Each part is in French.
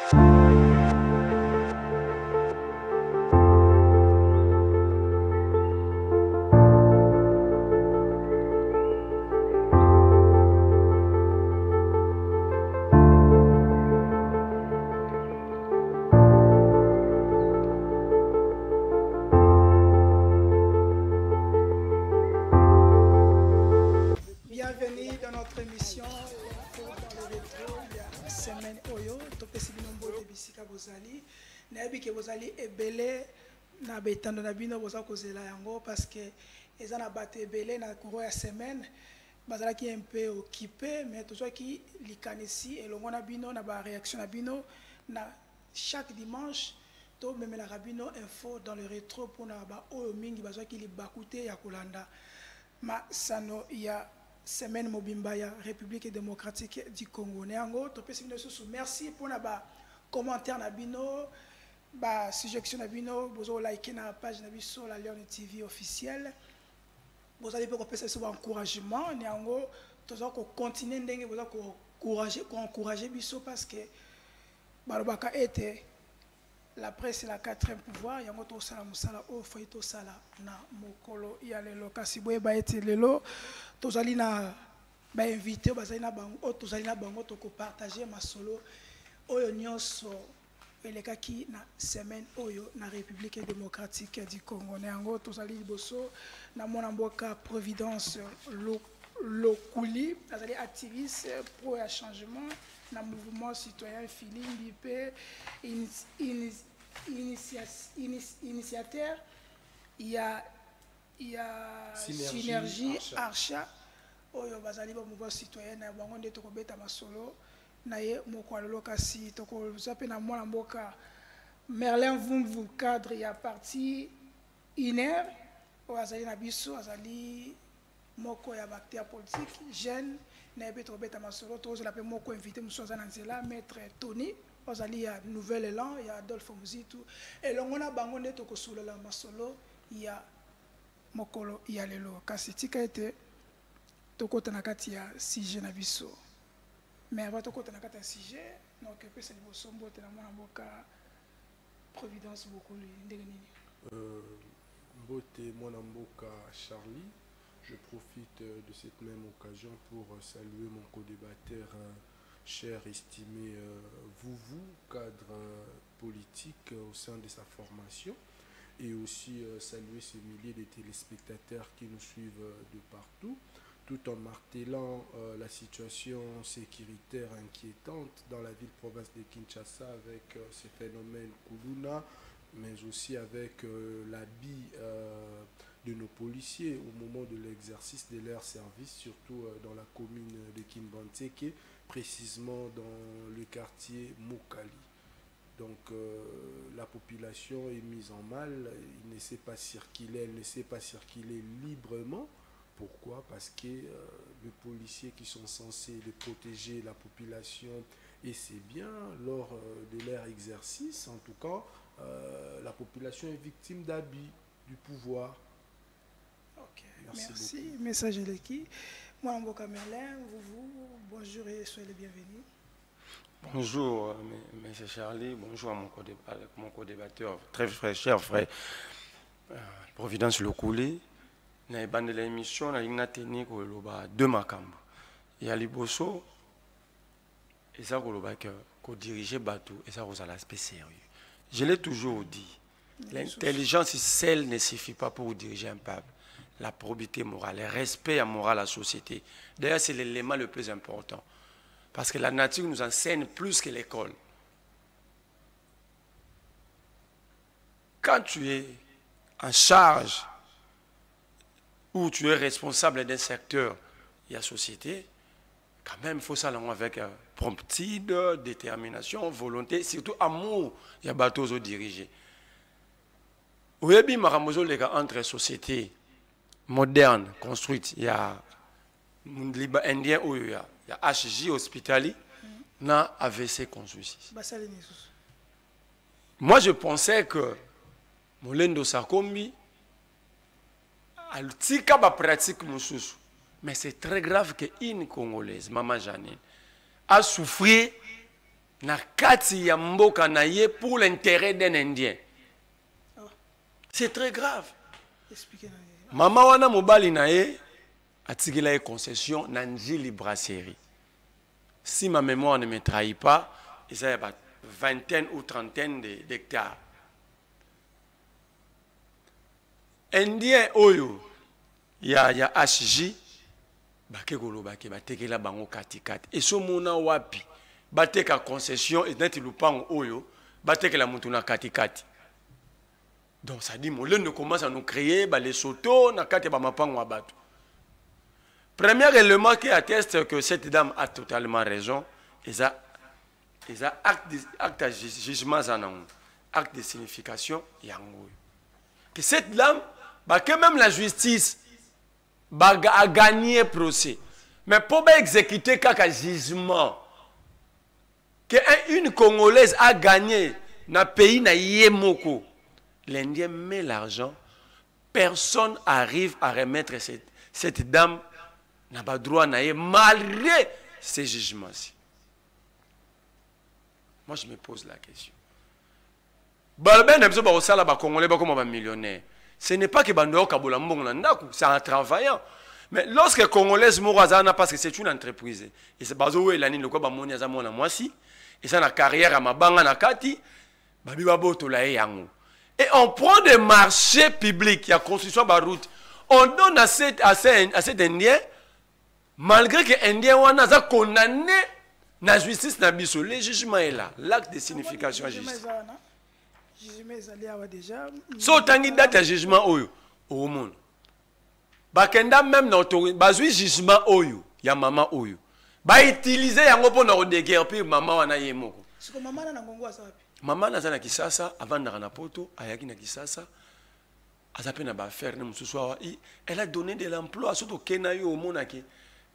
Bienvenue dans notre émission dans le rétro. Il y a semaine Oyo, topesi bino mbote bisika bozali. Nayebi ke bozali ebele na betando na bino boza kozela yango parce que eza na bato ebele na courant ya semaine bazalaki un peu occupé mais tozwaki likanisi elongo na bino na ba réaction na bino na chaque dimanche to memelaka bino info dans le rétro pour na ba oyo mingi bazwaki libakute ya kolanda ma sano ya semaine mobimba ya République démocratique du Congo. Néango, topesi bino susu merci pour na ba commentaire na bino, ba suggestion na bino, bozo like na page na biso la Lion TV officielle. Bozo ali pe kopesa so ba encouragement, néango tozo ko continuer ndenge bozo ko encourager biso parce que balobaka ete la presse est la quatrième pouvoir, yango to sala musala o faito sala na mokolo ya lelo kasi boye ba ete lelo tozali na ba invité bazali na bango o tozali na bango to ko partager masolo oyo nyonso elekaki na semaine oyo na République démocratique du Congo. Yango tozali liboso na mona mboka Providence Lokuli azali activiste pro ya changement na mouvement citoyen Filimbi pe initiateur il y a synergie Archa oyo bazali ba mouvement citoyen na bango nde tokobeta masolo na ye moko alolo kasi tokozape na mwana mboka Merlin Vumvu cadre ya parti INER oyo azali na biso azali moko ya acteur politique jeune na ebe tokobeta masolo tozala pe moko invité muso na nzela maître Tony ozali ya nouvel élan ya Adolphe Muzitu elongo na bango nde tokosolola masolo ya mokolo ya lelo kasi tika ete tokota na kati ya sujet na biso mais avant tokota na kati ya sujet donc pesa liboso mbote na mwana mboka Providence beaucoup ndenge nini mbote mwana mboka Charlie. Je profite de cette même occasion pour saluer mon co-débatteur cher, estimé Vouvou, cadre politique au sein de sa formation, et aussi saluer ces milliers de téléspectateurs qui nous suivent de partout, tout en martelant la situation sécuritaire inquiétante dans la ville-province de Kinshasa avec ces phénomènes Kuluna, mais aussi avec l'habit de nos policiers au moment de l'exercice de leur service, surtout dans la commune de Kimbanteke, précisément dans le quartier Mokali. Donc la population est mise en mal, il ne sait pas circuler, elle ne sait pas circuler librement. Pourquoi? Parce que les policiers qui sont censés de protéger la population et c'est bien lors de leur exercice, en tout cas, la population est victime d'abus du pouvoir. Ok, merci. Message Eleki. Moi, Mboka Merlin, vous, bonjour et soyez les bienvenus. Bonjour, M. Charlie. Bonjour à mon co-débatteur, très cher frère Providence Lokuli. Na ebande la émission na lingna technique loba deux makambo. Ya liboso et ça loba que diriger bateau et ça aux l'aspect sérieux. Je l'ai toujours dit. L'intelligence seule ne suffit pas pour diriger un peuple. La probité morale, le respect à moral à la société. D'ailleurs, c'est l'élément le plus important. Parce que la nature nous enseigne plus que l'école. Quand tu es en charge ou tu es responsable d'un secteur et la société, quand même, il faut ça avec promptitude, détermination, volonté, surtout amour, il y a bateaux au diriger. Oui, bien, entre sociétés modernes construites, il y a Liban indien où il y a HJ hospitalier, na AVC construit. Moi, je pensais que Molendo Sakombi altika ba pratique mususu, mais c'est très grave qu'une Congolaise, Maman Janine, a souffert na kati ya mboka na ye pour l'intérêt d'un Indien. C'est très grave. Mama wana mobali na ye atikela ye concession na Njili brasserie. Si ma mémoire ne me trahit pas, il y a une vingtaine ou trentaine d'hectares. Indien oyo ya HJ bakekolo bake batekela bango katikati. Et so mona wapi bateka concession et neti lupango oyo batekela mutu na katikati. Donc ça dit Molendo commence à nous créer les sotos na kati ba mapango abatu. Premier élément qui atteste que cette dame a totalement raison, ils a acte de jugement zanango, acte de signification yango. Que cette dame que même la justice a gagné procès. Mais pour exécuter un jugement que une Congolaise a gagné dans le pays na Yemoko, l'Indien met l'argent, personne arrive à remettre cette dame n'a pas droit malgré ces jugements-ci. Moi je me pose la question. Ce n'est pas que c'est en travaillant. Mais lorsque les Congolais mourent, parce que c'est une entreprise, et c'est parce que l'année le quoi et ça na carrière à mabanga na kati, et on prend des marchés publics, il y a construction de route, on donne à cet Indien, malgré que l'Indien a condamné la justice na biso, le jugement est là, l'acte de signification à justice. So tangi date ya jugement oyo au monde. Bakenda même na autorité, bazui jugement oyo ya mama oyo. Ba utiliser yango pour na déguerpir mama wana yemoko. Siko mama na ngongo asapi. Mama na zana Kisasa avant na poto ayaki na Kisasa. Azape na ba faire na mususu wa elle a donné de l'emploi surtout kena yo au monde ki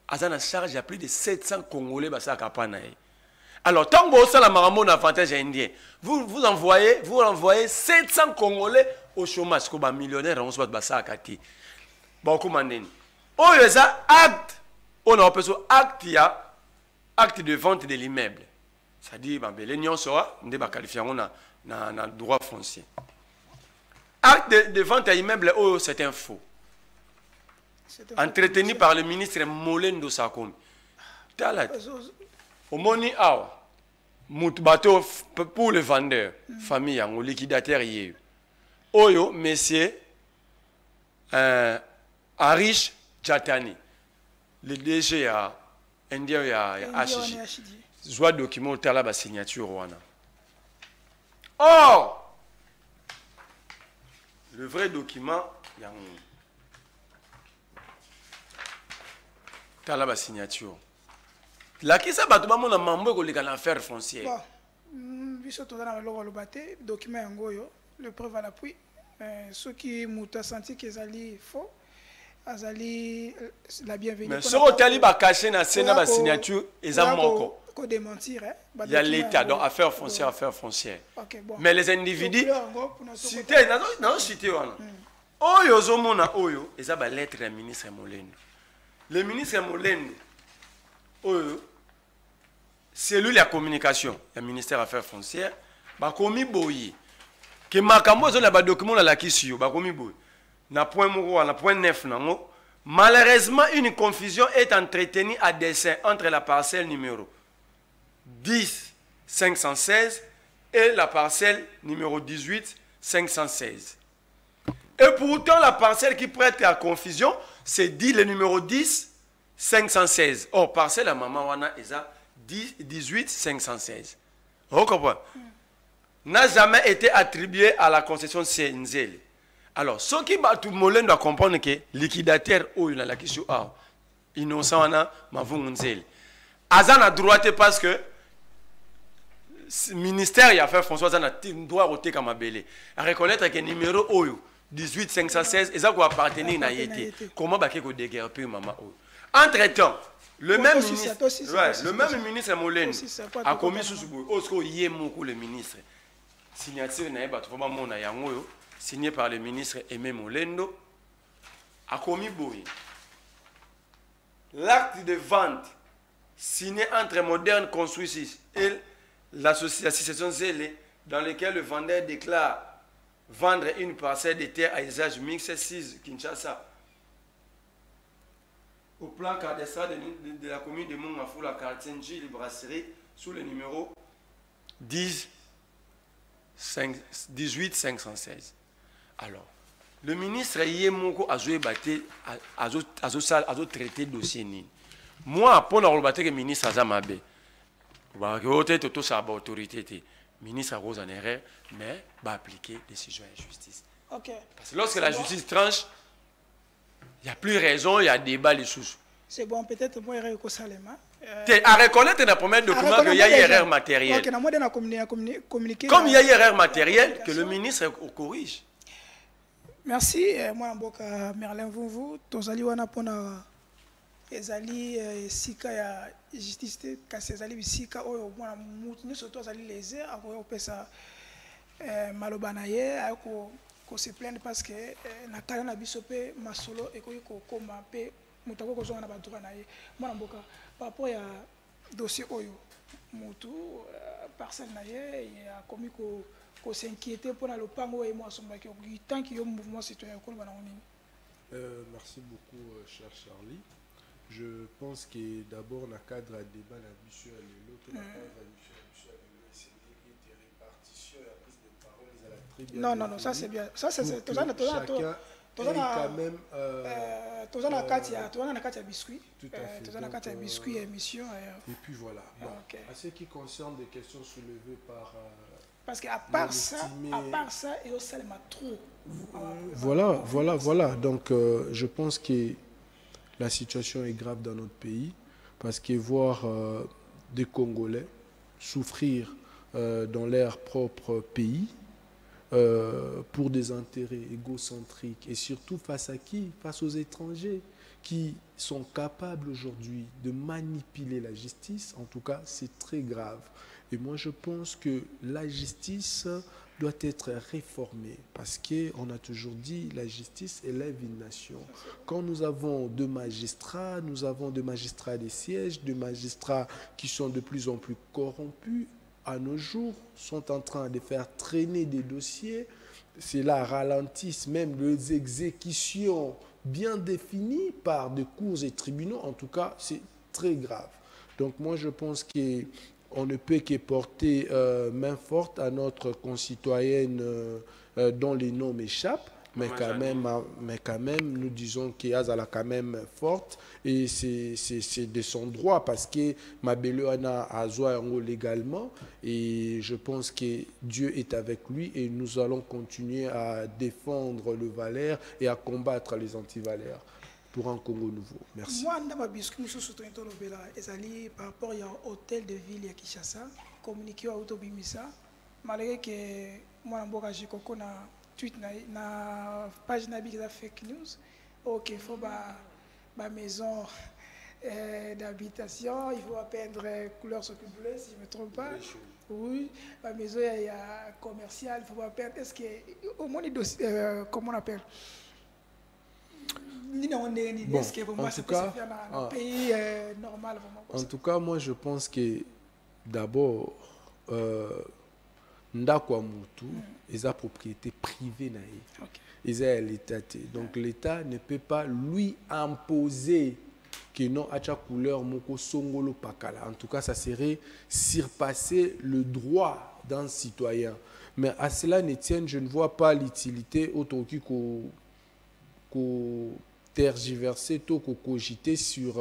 azana charge à plus de 700 Congolais basaka pana ye. Alors, tant que vous avez un avantage indien, vous envoyez 700 Congolais au chômage, comme un millionnaire, on se bat ça à Kati. Bon, comment on dit? Oh, il y a acte, on a appelé acte de vente de l'immeuble. C'est-à-dire, l'union sera, on va qualifier dans droit foncier. Acte de vente à l'immeuble, oh, c'est un faux. Entretenu par le ministre Molendo Sakomi. Au moni awa, bateau pour le vendeur, famille yango liquidateur yé. Oyo monsieur Arish Jatani, le DG ya Indien ya HJ. Joie document tala ba signature wana. Or le vrai document yango tala ba signature. La qui ça bato bamona mambo ko leka l'affaire foncière. Bon, biso to na loko lobate document ngoyo, le preuve à l'appui. Ceux qui muta senti que ezali faux, azali la bienvenue. Mais ce hôtel ba caché na scène ba signature eza moko. Ko démentir Il y a l'état donc affaire foncière. OK, bon. Mais les individus cité non cité wana. Oyo zomona oyo eza ba lettre ya ministre Molendo. Le ministre Molendo oyo c'est lui la communication, le ministère des Affaires foncières, bakomi boyi. Que makambo zo la ba document la kisio, bakomi boyi. Na point moko na point 9 nango. Malheureusement, une confusion est entretenue à dessein entre la parcelle numéro 10 516 et la parcelle numéro 18 516. Et pourtant la parcelle qui prête à confusion, c'est dit le numéro 10 516. Or parcelle à maman wana eza 18 516. Vous comprenez? N'a jamais été attribué à la concession Senzele. Alors, ce qui va tout le monde doit comprendre que liquidateur ou il a la question innocent wana mavungunzele. Azan a droité parce que ministère y a fait François Azan a droit au Tekamabele à reconnaître que numéro oyo 18 516 et ça quoi appartenir na yété. Comment ba ko déguerpir maman oyo. Entre-temps, le même ministre Molendo a commis sous Osko Yemoko le ministre. Signature na ba to mona yango yo signé par le ministre Aimé Molendo a commis boy. L'acte de vente signé entre Moderne Constructis l'association Zélé, dans laquelle le vendeur déclare vendre une parcelle de terre à usage mixte 6 Kinshasa. Au plan cadastral de la commune de Mongafou, la quartier Njili Brasserie, sous le numéro 18 516. Alors, le ministre Yemoko a joué batté a traité dossier ni. Moi, pour le ministre Azamabe, autorité, ministre Rose en erreur, mais va appliquer décision de justice. Ok. Parce que lorsque la justice tranche, il n'y a plus raison, il y a débat les sous. C'est bon, peut-être moi, il y a Salema. À reconnaître dans le premier document qu'il y a eu erreur matérielle. Comme il y a eu erreur matérielle, que le ministre corrige. Merci. Moi, je Merlin Vouvou. Tozali wana pona ezali sika ya justice kasi ezali sika oyo mwana mutu nyonso to azali lésé akoya kopesa maloba na ye ayoko se plaindre parce que na kala na biso pe masolo ekoki kokoma pe mutu akoki kozonga na badroit na ye mwana mboka par rapport ya dossier oyo mutu parcelle na ye akomi s'inquiéter pour le pango et moi tant qu'il y a un mouvement citoyen. Merci beaucoup, cher Charlie. Je pense que d'abord, dans le cadre de débat, la mission et l'autre, la répartition et la prise de parole, ils allaient très bien. Non, ça c'est bien. Ça c'est chacun quand même. Biscuit. Tout à fait. Biscuit émission. Et puis voilà. Bon, okay. À ce qui concerne des questions soulevées par. Parce qu'à part ça, il y a aussi trop. Voilà. Donc, je pense que la situation est grave dans notre pays. Parce que voir des Congolais souffrir dans leur propre pays pour des intérêts égocentriques et surtout face à qui? Face aux étrangers qui sont capables aujourd'hui de manipuler la justice. En tout cas, c'est très grave. Et moi, je pense que la justice doit être réformée parce qu'on a toujours dit la justice élève une nation. Quand nous avons deux magistrats des sièges, deux magistrats qui sont de plus en plus corrompus, à nos jours, sont en train de faire traîner des dossiers. Cela ralentisse même les exécutions bien définies par des cours et tribunaux. En tout cas, c'est très grave. Donc moi, je pense que on ne peut que porter main forte à notre concitoyenne dont les noms m'échappent, mais quand même, nous disons qu'elle est quand même forte et c'est de son droit parce que ma belle-Ana a joué légalement et je pense que Dieu est avec lui et nous allons continuer à défendre le Valère et à combattre les anti-valeurs pour un Congo nouveau. Merci. Moi, je par rapport à l'hôtel de ville à Kinshasa, communiqué à Autobimisa, malgré que moi, je suis na tweet na page na fake news, ok, il faut ma maison d'habitation, il faut peindre couleur sur bleue, si je ne me trompe pas. Oui, ma maison est commerciale, il faut peindre. Est-ce que au moins comment on appelle? Bon, en tout cas, moi je pense que d'abord, Ndakwa Moutou est la propriété privée. Okay. L'État. Donc l'État ne peut pas lui imposer que non, à chaque couleur, moko songolo pakala. En tout cas, ça serait surpasser le droit d'un citoyen. Mais à cela ne tienne, je ne vois pas l'utilité autant qu'on tergiverser tout qu'on cogiter sur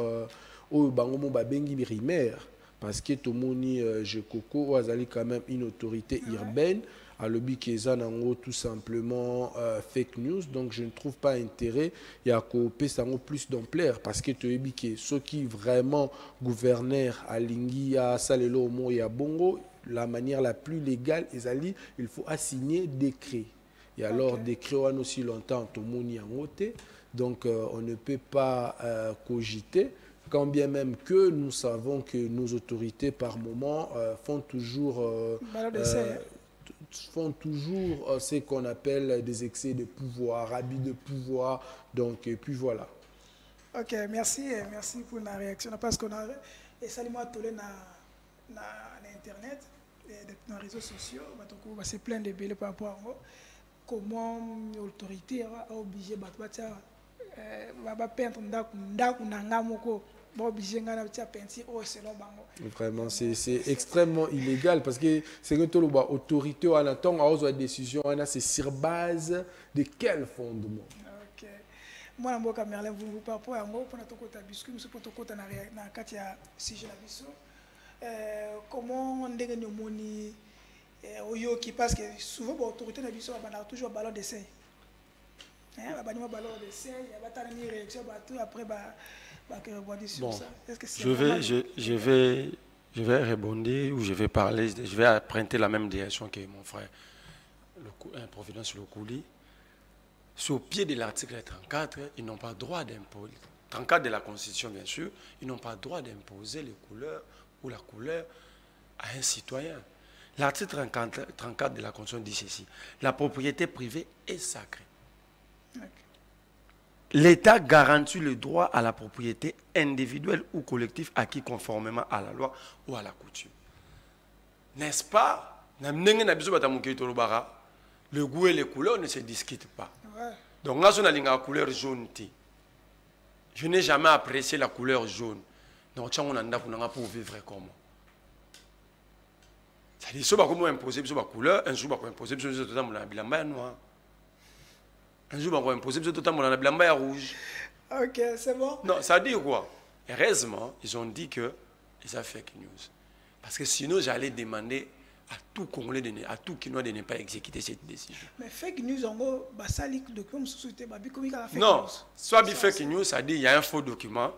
bangomo babengi primaire parce que tout moni je coco azali quand même une autorité urbaine à lobby keza nango tout simplement fake news, donc je ne trouve pas intérêt ya ko pesa ngo plus d'ampleur parce que to ebike ceux qui vraiment gouverneur à lingi ya salelo mo ya bongo la manière la plus légale ezali il faut assigner décret et alors décret on aussi longtemps tout moni yango te. Donc, on ne peut pas cogiter, quand bien même que nous savons que nos autorités, par moment, font toujours ce qu'on appelle des excès de pouvoir, abus de pouvoir. Donc, et puis voilà. Ok, merci pour la réaction. Parce qu'on a essayé de tourner sur Internet. dans les réseaux sociaux, c'est plein de belles par rapport à comment l'autorité a obligé de peindre Vraiment, c'est extrêmement illégal parce que c'est que l'autorité a une décision, c'est sur base de quel fondement? Ok. Moi, je suis Merlin Vungu par rapport à moi, pour notre côté biscuit, nous sommes pour côté na kati ya sujet la biso. Comment on dégaine le moni oyoki parce que souvent l'autorité na biso a toujours un ballon d'essai. Hein, ballon d'essai, il y a pas de réaction après bon, je vais rebondir ou je vais parler, je vais emprunter la même direction que mon frère, Providence Lokouli. Sur le pied de l'article 34, ils n'ont pas droit d'imposer, 34 de la Constitution bien sûr, ils n'ont pas droit d'imposer les couleurs ou la couleur à un citoyen. L'article 34 de la Constitution dit ceci, la propriété privée est sacrée. Okay. L'État garantit le droit à la propriété individuelle ou collective acquis conformément à la loi ou à la coutume. N'est-ce pas? Le goût et les couleurs ne se discutent pas. Ouais. Donc, là, on a la couleur jaune. Je n'ai jamais apprécié la couleur jaune. Donc, on a pour vivre comment? C'est-à-dire, si on a imposé la couleur, un jour on a imposé la noir. Un jour, on va imposer la blanc et rouge. Ok, c'est bon. Non, ça dit quoi? Heureusement, ils ont dit que ils ont fake news. Parce que sinon, j'allais demander à tout Congolais, à tout Kinois de ne pas exécuter cette décision. Mais fake news, en gros, ça dit que document société, non, soit fake news, ça dit qu'il y a un faux document.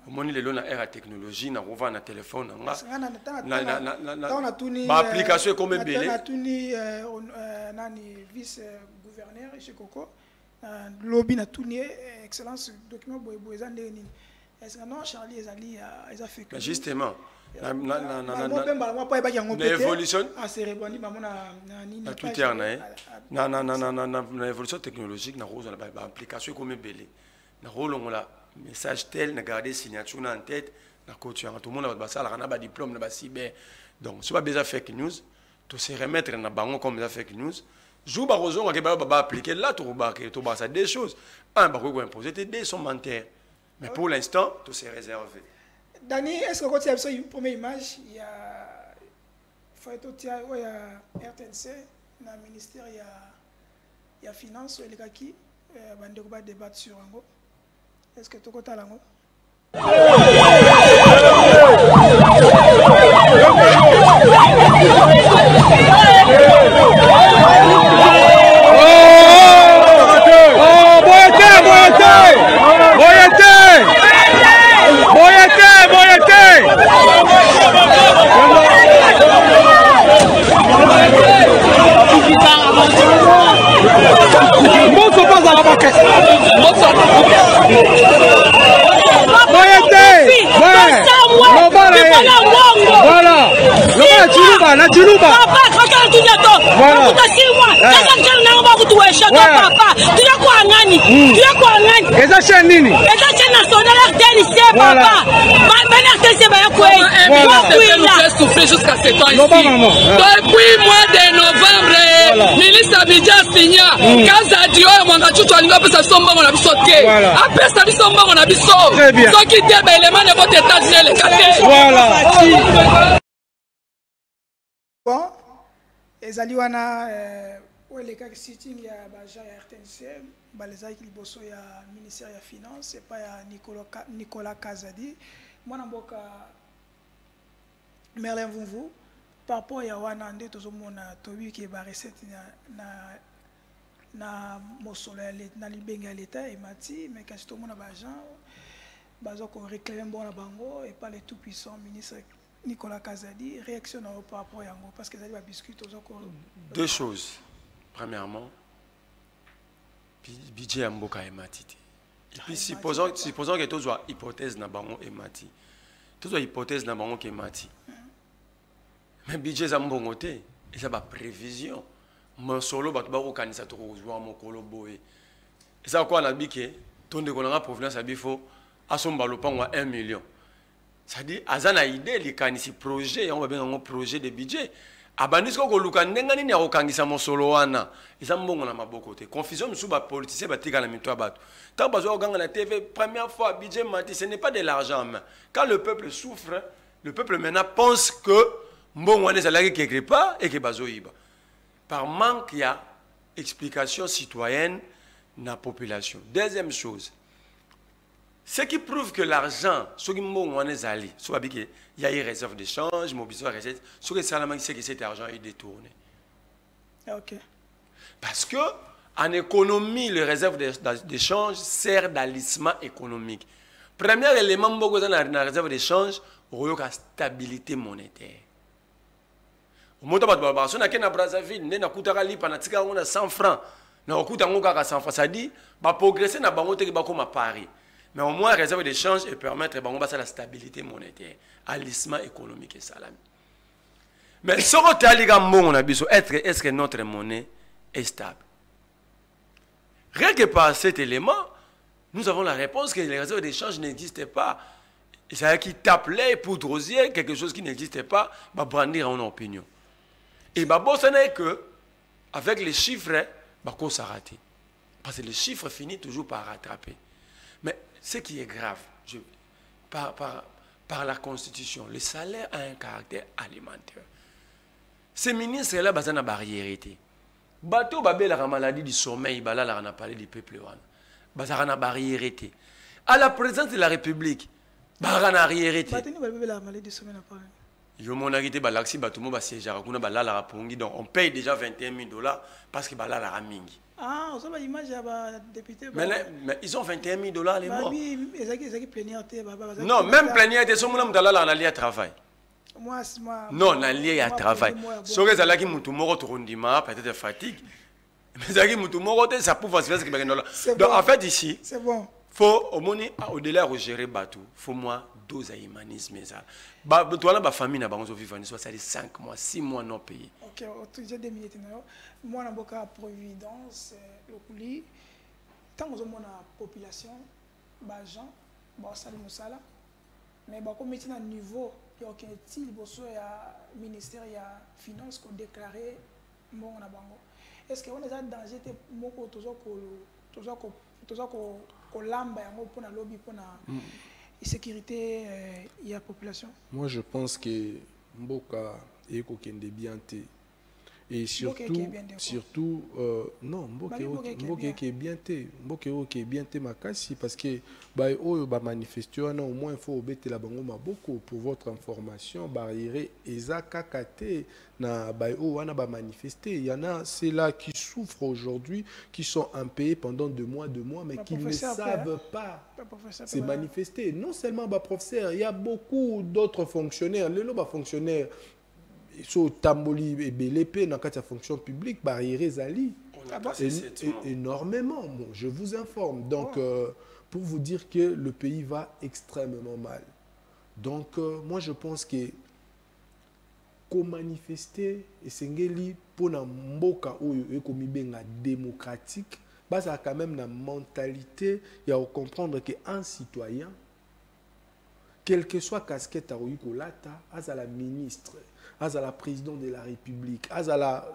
Au moment où il y a la technologie, on a un téléphone, on a l'application comme belé. On a vice-gouverneur chez Coco. Lobby na tout excellence document est-ce que non Charlie Ezali a fait que justement l'évolution l'évolution technologique na rose na application comme belé na rôle on la message tel na garder signature en tête na couture tout le monde va ça la na diplôme na cyber donc c'est pas besoin fake news to se remettre na bango comme ça fake news. Jou ba raison que ba appliquer là tout ça des choses. Un ba ko imposer des sommaires. Mais pour l'instant, tout c'est réservé. Dani, est-ce que quand tu as vu une première image, il y a RTNC, dans le ministère il y a finance et les kaki va débattre sur ango. Est-ce que tu as l'ango? Jusqu'à 7 ans ici. Depuis mois de novembre, ministre Abidjan signa Kazadio et Mwangachuto Alinga peut s'assomber on a bisoté. Après ça bisomba on a biso. Ceux qui disent l'élément de votre état les caté. Voilà. Bon, ezali wana les cas sitting ya baja ya RTNC, balezaki liboso ya ministère ya finance et pas ya Nicolas Kazadi. Mwana mboka Merlin Vungu, par rapport à Yawana, on a vu que la recette na mosolo na libenga l'État et mati, mais quand tout le monde a l'argent, bazo qu'on réclame bon la bango et pas le tout puissant ministre Nicolas Kazadi, réaction par rapport à Yango parce que ça va discuter deux choses. Premièrement, budget Mboka et mati. Et puis supposons que tout soit hypothèse na bango et mati. Tout soit hypothèse na bango et mati. Mais budget za mbongote et ça va prévision mon solo ba ba ko kanisa to ko jouer mon kolo boy et ça quoi na bike tonde ko na provenance abifo asomba lopango 1 million ça dit azana idée les kanisi projet on va bien un projet de budget abandisiko koluka ndenga nini ya kokangisa mosolo wana eza mbongo na maboko te confusion misu ba politicien batika na mito ya bato tant bazwa kokanga na TV première fois budget mati ce n'est pas de l'argent mais quand le peuple souffre le peuple maintenant pense que mbongo wana ezalaki quelque part et que bazoyiba par manque il y a explication citoyenne na population. Deuxième chose, ce qui prouve que l'argent, ce qui il y a une réserve d'échange, ce que cet argent est détourné. Ok. Parce que en économie, les réserves d'échange sert d'alissement économique. Premier élément dans la réserve d'échange, c'est la stabilité monétaire. Moto bato babaso na kena Brazzaville ne na kutaka lipa na tika ngona 100 francs na okuta ngoka ka 100 francs ça dit ba progresser na bango te ba koma Paris mais au moins réserve d'échange et permettre bango ba la stabilité monétaire alissement économique et salami mais ce que tali ga mbongo na biso est-ce que notre monnaie est stable rien que par cet élément nous avons la réponse que les réserves d'échange n'existaient pas et ça qui tape les poudres aux yeux quelque chose qui n'existait pas va brandir en opinion. Et bon, ce n'est que, avec les chiffres, Bako s'arrête. Parce que les chiffres finissent toujours par rattraper. Mais ce qui est grave, par la Constitution, le salaire a un caractère alimentaire. Ces ministres-là, ils ont une barrière. Bateau, la maladie du sommeil, on a parlé du peuple. Ils ont une barrière. À la présidence de la République, ils ont une barrière. La maladie du sommeil, on paye déjà 21 000 $ parce que balala mingi. Ah, on a l'image député. Mais ils ont 21 000 $ les morts. Non, même plénière, ils sont à travail. Non, on à travail. Si on a peut-être fatigue. Mais ça peut faire. Donc en fait ici, c'est bon. Faut au-delà de gérer bateau, faut moi 12 à humanisme ça. Bah toi là famille na bango vivre soit ça 5 mois, 6 mois non payés. OK, j'ai 2 minutes na yo. Moi na boka providence le couli. Tant que la population ba gens ba sali musala mais ba ko mettre na niveau ya aucun style boso ya ministère ya finance ko déclarer mon na bango. Est-ce que on est en danger te moko tozo ko lamba yango pour la lobby pour la sécurité et la population. Moi je pense que Mboka est kokende bien te et surtout non Mboka est bien te Mboka est bien te makasi parce que ba oyo ba manifester au moins il faut obéter la bango maboko pour votre information barrière ezaka kate na ba o wana ba manifester il y en a c'est là qui souffrent aujourd'hui qui sont impayés pendant 2 mois mais qui ne savent pas se manifester non seulement ba professeur il y a beaucoup d'autres fonctionnaires les loba fonctionnaires so tamboli et belépé dans la fonction publique barrière ezali énormément bon, je vous informe donc pour vous dire que le pays va extrêmement mal donc moi je pense que manifester et sengeli pour na mboka oyo ekomibenga démocratique basa quand même na mentalité ya comprendre que un citoyen quelle que soit casquette à oyikolata azala ministre azala président de la République azala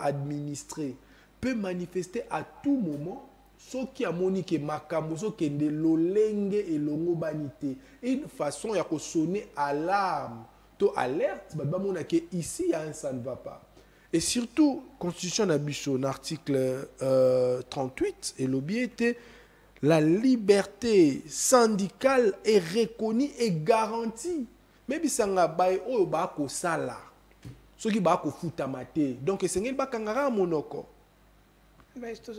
administré peut manifester à tout moment ce qui a monique makambo so kende lolenge et longo banité une façon ya ko sonner alarme alerte, ici ça ne va pas. Et surtout, Constitution d'Abisso, article 38, et l'objet était la liberté syndicale est reconnue et garantie. Mais si on a un sala, ce qui va futamate, donc c'est un bakangara monoko.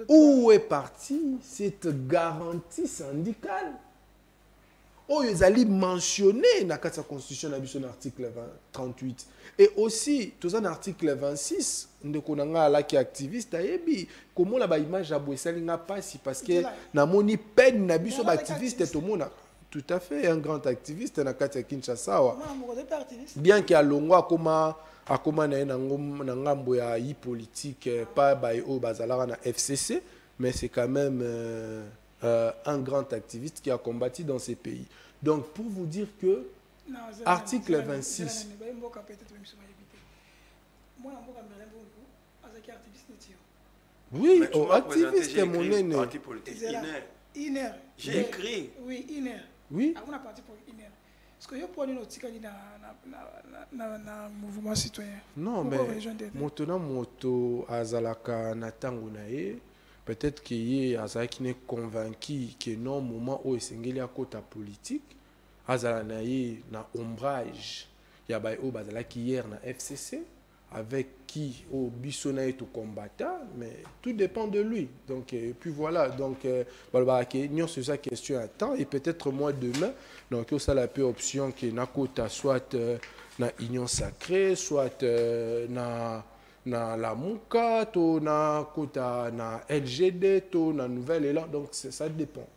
Où est partie cette garantie syndicale? Oh, ils allaient mentionner dans la Constitution dans l'article 38. Et aussi, dans l'article 26, nous avons qui est activiste, comment la image a passé parce que na moni peine na biso activiste tout monde tout à fait un grand activiste na kati Kinshasa. Bien qu'il y a longwa comme na ngambo ya politique pas au bazalara na FCC, mais c'est quand même un grand activiste qui a combattu dans ces pays. Donc, pour vous dire que, article 26... Moi, je suis activiste. Oui, tu m'as présenté, activiste, j'ai mon écrit aîné. parti politique INER. INER. J'ai écrit. Oui, INER. Oui. On a parti pour INER. Est-ce que je peux aller dans le mouvement citoyen? Non, mais maintenant, moto azalaka na tango na ye, peut-être que ye azalaki ne convaincu que non moment où esengeli akota politique, azala na ye na ombrage ya ba o bazalaki hier na FCC avec qui au bisona est au combattant, mais tout dépend de lui. Donc et puis voilà, donc nous sur sa question à temps et peut-être moi demain, donc ça la peu option que na kota soit na union sacrée, soit na la Mouka, to na kota na LGD, to na nouvelle élan, donc ça dépend.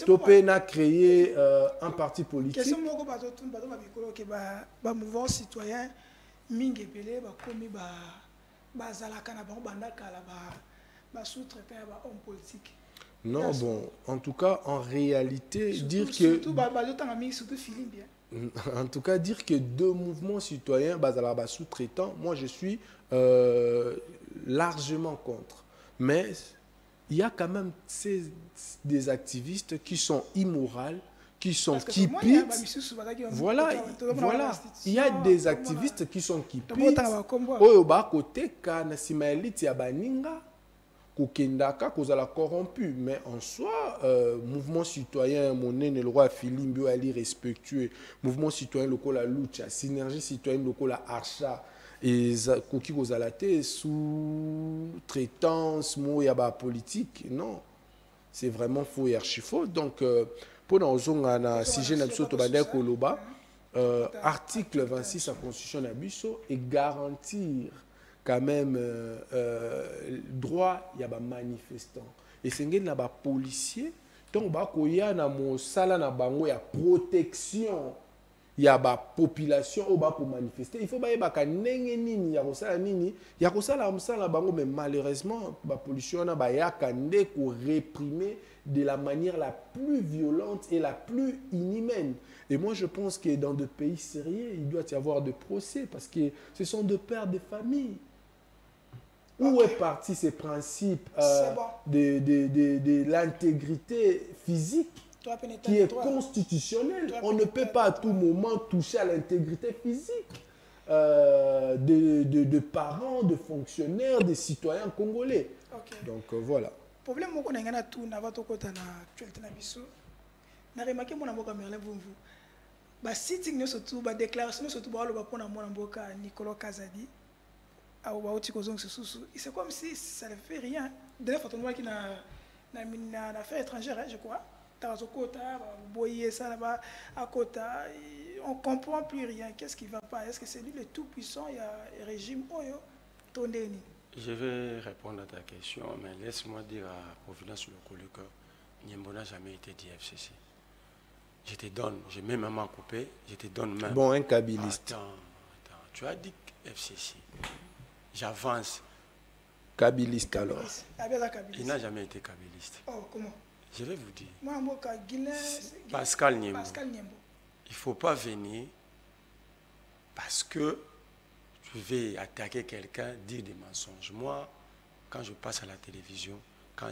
Topé n'a créé un parti politique. Question moi que ba mouvement citoyen mingi belé ba komi ba zalaka na bango bandaka la ba sous-traitant ba homme politique. Non, bon, en tout cas, en réalité, surtout, dire que... Surtout, surtout Philippe, bien. En tout cas, dire que deux mouvements citoyens, sous-traitants, moi, je suis largement contre. Mais il y a quand même des activistes qui sont immoraux, qui sont kipites. Voilà, voilà. Il y a des activistes qui sont kipites. Oyo ba côté kana simaeliti ya baninga. Kokendaka kozala corrompu, mais en soi mouvement citoyen monnaie le roi Philippe ali respectueux, mouvement citoyen lokola lucha, synergie citoyenne lokola archa et koki kozala te sous traitance mo ya ba politique, non, c'est vraiment faux et archi faux. Donc pour dans zonga na sujet na biso to banda koloba article 26 de la constitution na biso et garantir quand même droit, il y a des manifestants. Et c'est des policiers, donc il y a une protection, il y a des populations pour manifester. Il faut que il y a mais malheureusement, la pollution pour réprimer de la manière la plus violente et la plus inhumaine. Et moi, je pense que dans des pays sérieux, il doit y avoir des procès parce que ce sont deux pères de famille. Où est parti ces principes de l'intégrité physique qui est constitutionnelle? On ne peut pas à tout moment toucher à l'intégrité physique de parents, de fonctionnaires, de citoyens congolais. Donc voilà. Le problème c'est que nous avons tout dans l'actualité. Nous avons remarqué que nous avons sitting surtout, déclaration surtout pour Nicolas Kazadi. C'est comme si ça ne fait rien. D'ailleurs, il faut que nous avons affaires étrangères, je crois. On ne comprend plus rien. Qu'est-ce qui ne va pas? Est-ce que c'est lui le tout-puissant? Il y a un régime. Je vais répondre à ta question, mais laisse-moi dire à Providence le Colo que Niembo n'a jamais été dit FCC. Je te donne, j'ai même maman coupé, je te donne même. Bon, un kabiliste. Attends, tu as dit FCC. J'avance. Kabiliste alors. Il n'a jamais été kabiliste. Oh, comment? Je vais vous dire. Pascal Niembo. Il ne faut pas venir parce que je vais attaquer quelqu'un, dire des mensonges. Moi, quand je passe à la télévision, quand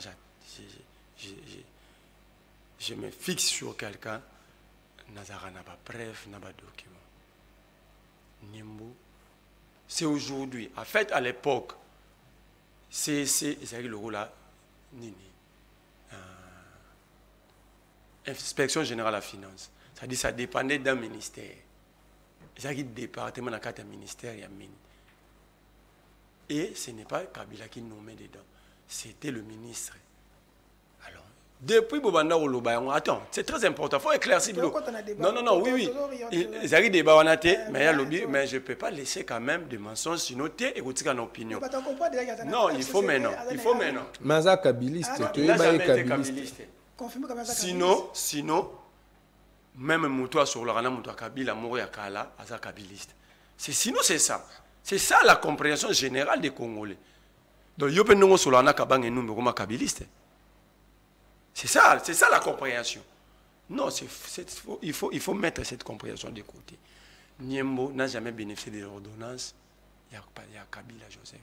je me fixe sur quelqu'un, Nazara n'a pas preuve, n'a pas document. Niembo, c'est aujourd'hui. En fait, à l'époque, c'est le rôle là, Inspection générale à la finance. C'est-à-dire ça dépendait d'un ministère. C'est-à-dire le département dans le ministère, il y a mine. Et ce n'est pas Kabila qui nommait dedans. C'était le ministre. Alors, depuis Bobanda Oloba, attends, c'est très important, il faut éclaircir. Non, oui. Il y a des débats, mais je ne peux pas laisser quand même des mensonges sinon tu es écouté en opinion. Non, il faut maintenant. Maza Kabiliste, tu es jamais Kabiliste. Sinon, même Moutoua sur le Rana, Moutoua Kabila, Mouria Kala, Aza Kabiliste. Sinon, c'est ça. C'est ça la compréhension générale des Congolais. Donc, il y a sur le Rana Kabang et nous, mais Kabiliste. C'est ça la compréhension. Non, il faut mettre cette compréhension de côté. Niembo n'a jamais bénéficié des ordonnances il y a Kabila Joseph.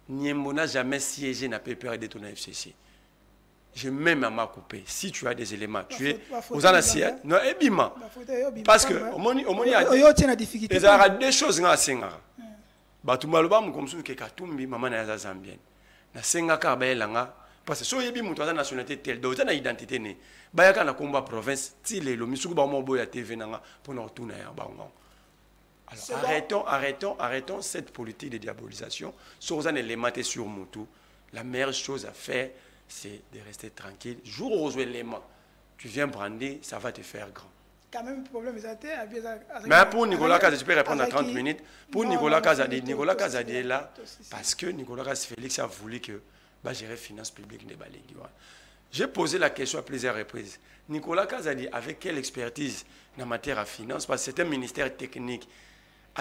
Niembo n'a jamais siégé na PPRD de ton FCC. Je même à ma coupé. Si tu as des éléments, tu es aux anasia. Non, ebima. Parce que au y a difficulté. Il y a deux choses nga senga. Batumaloba mu comme ça que Katumbi maman na zambienne. Na senga ka ba elanga parce que so yebi mutu za nationalité tel do na identité ne. Ba ya kana komba province ti le lo misuku ba mo boya TV nanga pour na tuna ya bango. Alors arrêtons cette politique de diabolisation. Sur un élément sur Moutou, la meilleure chose à faire, c'est de rester tranquille. Jour où l'élément, tu viens brander, ça va te faire grand. Quand même, le problème est mais pour Nicolas Kazadi, je peux répondre à 30 minutes. Pour Nicolas Kazadi est là, parce que Nicolas Kazadi Félix a voulu que gérer finances publiques de Balégui. J'ai posé la question à plusieurs reprises. Nicolas Kazadi, avec quelle expertise en matière de finances, parce que c'est un ministère technique.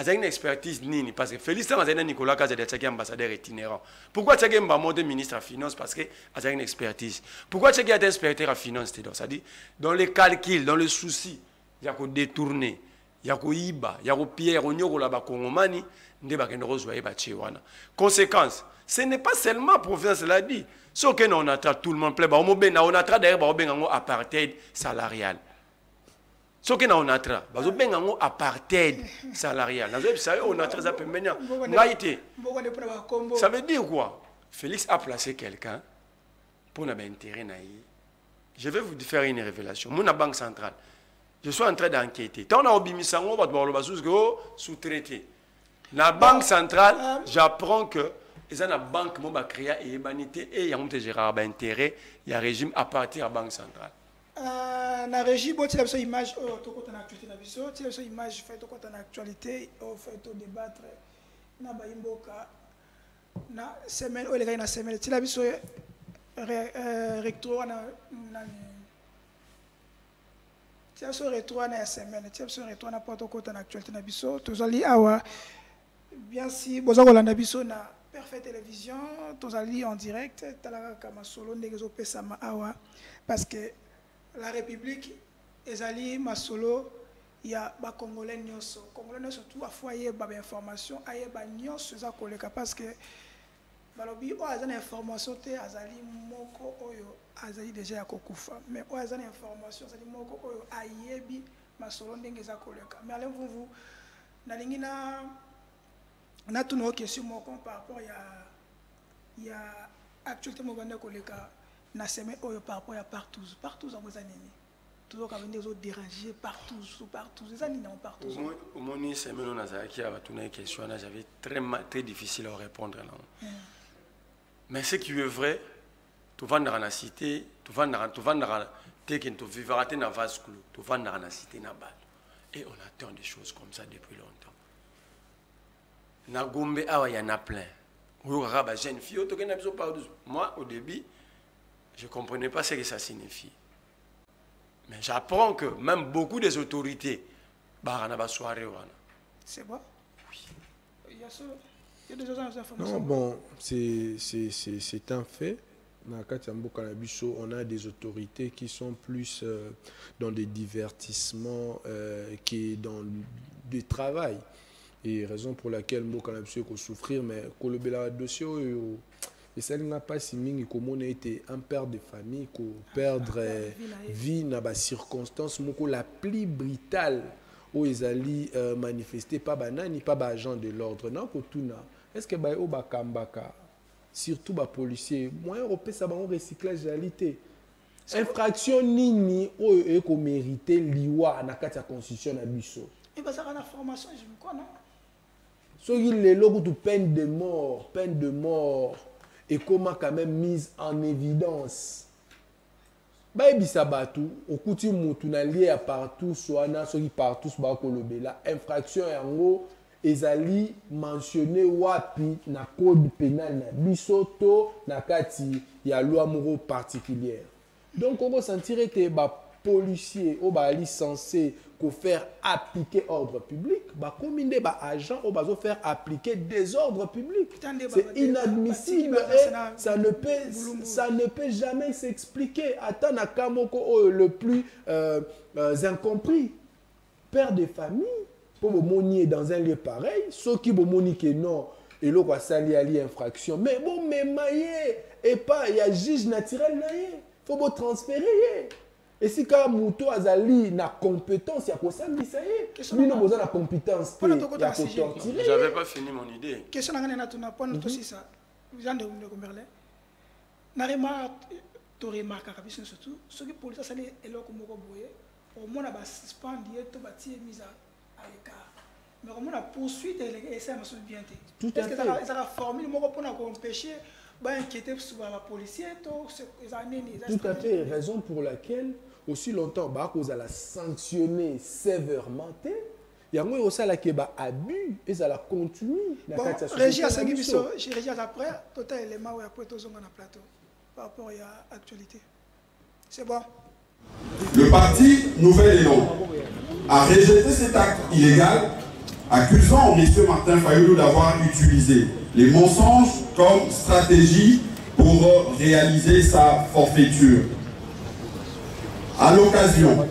Il a une expertise nini parce que Félix Nicolas Kazadi est un ambassadeur itinérant. Pourquoi tu as un ministre de finances? Parce qu'il a une expertise. Pourquoi tu as un inspecteur de finances? C'est-à-dire, dans les calculs, dans les soucis, il y a qu'on détourner, il y a qu'on iba, il y a qu'on pierre, il y a qu'on la bakongomani, il y a qu'on rejoindre bachewana. Conséquence, ce n'est pas seulement province l'a dit. Ce qu'on a tout le monde plaît, on a d'ailleurs un apartheid salarial. Ce que nous avons un apartheid salarial. Ça veut dire quoi? Félix a placé quelqu'un pour un intérêt. Je vais vous faire une révélation. Mon banque centrale, je suis en train d'enquêter. Tant on a sous-traité. La banque centrale, j'apprends que ils ont une banque qui a créé et il y a un intérêt, il y a un régime à partir de la banque centrale. Na régie bon tu as besoin image to ko na actualité na biso tu as besoin image fait to ko na actualité au fait to débattre na ba imboka na semaine o le na semaine tu as besoin recto na tu as besoin recto na semaine tu as besoin recto na poto ko na actualité na biso to zali awa bien si boza ko landa biso na Parfait Télévision to zali en direct talaka kama solo ndegezo pesa ma awa parce que la République, ezali masolo ya ba Congolais nyonso. Congolais nyonso tout a foyer ba information aye ba nyonso za koleka parce que balobi o azana information te azali moko oyo azali déjà ya kokufa mais o azana information azali moko oyo ayebi masolo ndenge za koleka mais allez vous na lingi na tout nos questions moko par rapport ya actualité mo banda koleka na semaine oyo par rapport à partout à vos années toujours quand des autres dérangés partout les années non partout au moins semaine on a ça qui a tourné une question j'avais très difficile à répondre là mais ce qui est vrai tu vas dans la cité tu vas dans tekin tu vivras dans vasculu tu vas dans la cité na bal et on attend des choses comme ça depuis longtemps na Gombe awa y en a plein ou raba jeune fille to kena biso partout moi au début je ne comprenais pas ce que ça signifie. Mais j'apprends que même beaucoup des autorités, c'est bon? Oui. Il y a des informations. Non, bon, c'est un fait. On a des autorités qui sont plus dans des divertissements que dans du travail. Et raison pour laquelle Mboka n'a pas souffrir, mais le dossier. Et ça n'a pas si ming comme on a été un père de famille qu'on perdre vie dans des circonstances la plus brutale où ils allaient manifester pas banani pas agent de l'ordre non pour tout est-ce que ba o bakambaka surtout ba policier moyen européen ça ba on recyclage réalité infraction nini o e ko mériter liwa na kati ya constitution na biso et ba ça na formation je me connais so il les logo de peine de mort et comment quand même mise en évidence. Bah bisabatu, au coutume mutuna lié à partout, soit na qui partout ba kolobela infraction en gros ezali mentionné wapi na code pénal na bisoto na kati ya loi moro particulière. Donc on va sentir que ba policier ou ba licencié pour faire appliquer ordre public, bah combien de agents on va faire appliquer des ordres publics. C'est inadmissible et ça ne peut jamais s'expliquer. Attends à Kamoko le plus incompris, père de famille, pour bomoni dans un lieu pareil, ceux qui bomoni que non, et l'eau quoi sali ali infraction, mais bon, mais maillé, et pas, il y a juge naturel naïe, faut bon transférer. Et si quand Mouto Azali n'a compétence, il y a quoi ça, mais ça y est, lui n'a besoin de la compétence, il y a quoi. J'avais pas fini mon idée. Question à gagner, tu n'as pas aussi ça. Jean de Merlin. Narema, tu remarques surtout, ce qui pour ça, c'est le comme au moins, on a suspendu, tout bâti et mis à l'écart. Mais on a poursuivi et ça m'a bien été. Tout à fait. Est-ce que ça a formé le mot pour empêcher d'inquiéter sur la police? Tout à fait. Raison pour laquelle, aussi longtemps, on a sanctionné sévèrement. Il y a aussi un abus et ça la continue. Bon, Régie a seguivi ça. J'ai Régie après, tout élément où après tout le monde plateau par rapport à l'actualité. C'est bon. Le parti Nouvel Élan a rejeté cet acte illégal, accusant M. Martin Fayoulou d'avoir utilisé les mensonges comme stratégie pour réaliser sa forfaiture. À l'occasion,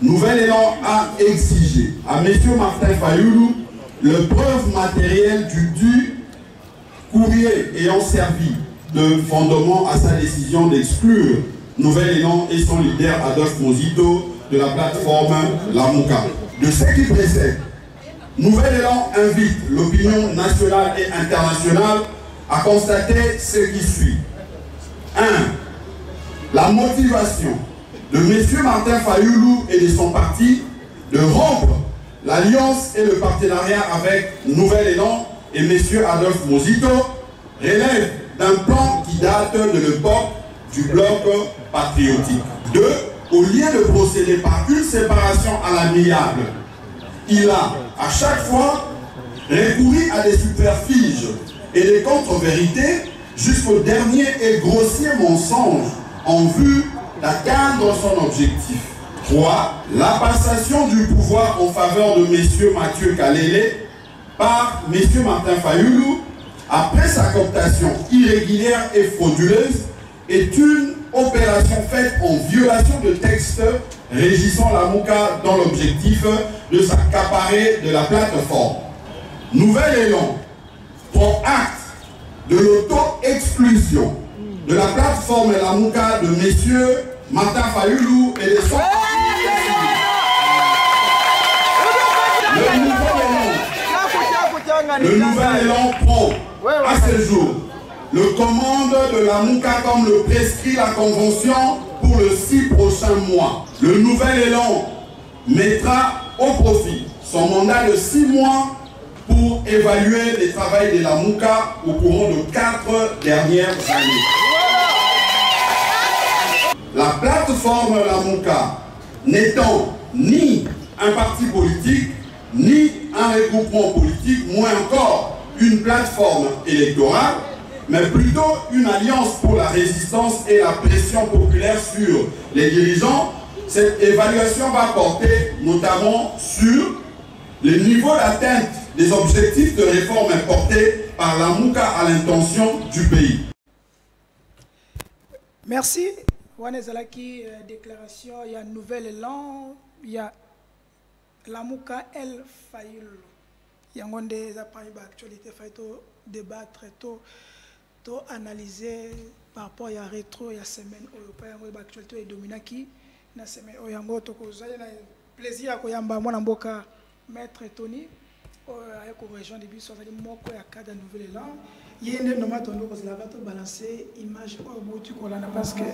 Nouvel Élan a exigé à M. Martin Fayoulou le preuve matérielle du courrier ayant servi de fondement à sa décision d'exclure Nouvel Élan et son leader Adolphe Mozito de la plateforme Lamouka. De ce qui précède, Nouvel Élan invite l'opinion nationale et internationale à constater ce qui suit. 1. La motivation de M. Martin Fayoulou et de son parti de rompre l'alliance et le partenariat avec Nouvel Élan et M. Adolphe Mozito relève d'un plan qui date de l'époque du bloc patriotique. 2. Au lieu de procéder par une séparation à l'amiable, il a à chaque fois recouru à des superfiges et des contre-vérités jusqu'au dernier et grossier mensonge en vue d'atteindre son objectif. 3. La passation du pouvoir en faveur de M. Mathieu Kalele par M. Martin Fayoulou après sa cooptation irrégulière et frauduleuse est une opération faite en violation de textes régissant la Mouka dans l'objectif de s'accaparer de la plateforme. Nouvel Élan prend acte de l'auto-exclusion de la plateforme La Mouka de M. Martin Fayoulou et de son Le Nouvel Élan prend à ce jour le commande de la Mouka comme le prescrit la convention pour les 6 prochains mois. Le Nouvel Élan mettra au profit son mandat de 6 mois pour évaluer les travaux de la Mouka au courant de 4 dernières années. La plateforme La Mouka n'étant ni un parti politique, ni un regroupement politique, moins encore une plateforme électorale, mais plutôt une alliance pour la résistance et la pression populaire sur les dirigeants. Cette évaluation va porter notamment sur le niveau d'atteinte des objectifs de réforme portés par la Mouka à l'intention du pays. Merci. Wanezalaki déclaration, il y a Nouvel Élan, il y a la Mouka El Fayoulou. Il y a des appareils d'actualité, il faut débattre, tout analyser par rapport à rétro, il y a semaine, il y a l'actualité et dominaki, il y a semaine, il y a plaisir à koyamba mwana mboka maître Tony, avec la région de Bissau, il y a cadre Nouvel Élan. Il y a un nombre de balancer image au bout du colana parce que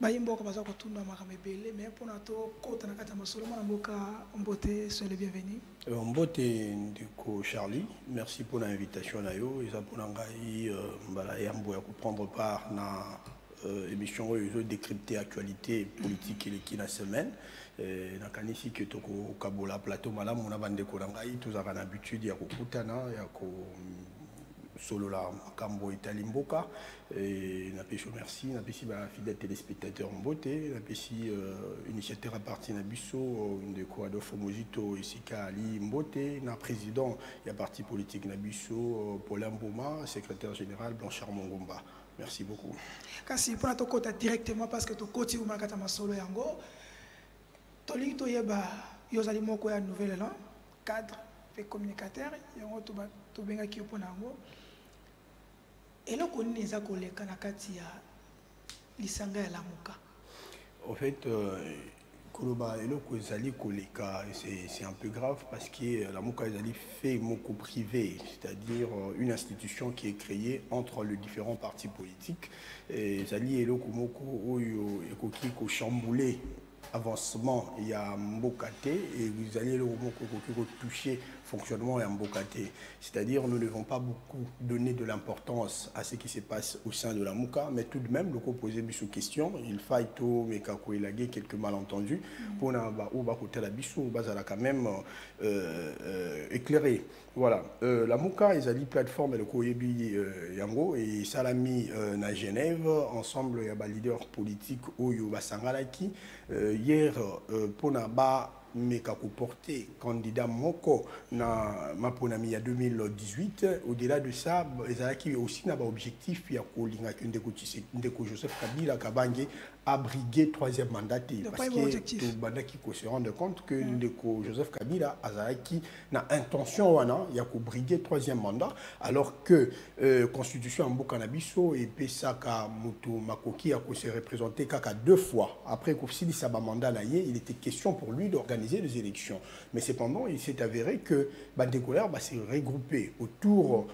bayimboka baza kotunda makamebele mais pour nato kota na kata masolo mwana mboka mbote soyez les bienvenus. Mbote ndiko Charlie, merci pour l'invitation na yo et ça pour ngai mbala yambo ya prendre part na émission oyo décrypter actualité politique et qui la semaine na kanisi que toko kabola plateau malamu na bande ko ngai tous avons l'habitude ya kokutana ya ko solo la Cambo Italie Mboka et na pécho merci na péchi ba fidèle téléspectateur Mbote na péchi initiateur à partir na biso de ko Adolphe Mozito ici Ali Mbote na président il y a parti politique na biso Paulin Mboma secrétaire général Blanchard Mongomba. Merci beaucoup. Kasi pour to directement parce que to koti umakata masolo yango tolingi to yeba yo zali moko ya nouvel élan cadre et communicateur yango to benga ki opona ngo eloko nini eza koleka na kati ya lisanga ya lamuka. En fait koloba eloko ezali koleka c'est un peu grave parce que lamuka ezali fait moko privé, c'est-à-dire une institution qui est créée entre les différents partis politiques ezali eloko moko oyo ekoki ko chambouler avancement il y a Mbokate et vous allez le toucher fonctionnement et Mbokate. C'est-à-dire nous ne devons pas beaucoup donner de l'importance à ce qui se passe au sein de la Mouka, mais tout de même le poser sous question, il faille tout mais quelques malentendus pour na côté la biso bazala quand même éclairé. Voilà, la Mouka ils allaient plateforme le Koyebi Yango et Salami na Genève ensemble il y a des leaders politiques Oyo Basangalaki hier pour na ba meka porté candidat moko na maponami ya 2018 au-delà de ça ezalaki aussi na ba objectif ya kolinga ndeko Joseph Kabila Kabange abriguer troisième mandat parce que tout bandaki ko se rendre compte que ndeko Joseph Kabila azalaki na intention wana ya ko briguer troisième mandat alors que constitution mboka na biso et pesaka mutu makoki ya ko se représenter kaka 2 fois après ko silisa ba mandat na ye il était question pour lui d'organiser les élections mais cependant il s'est avéré que bandécolère s'est regroupé autour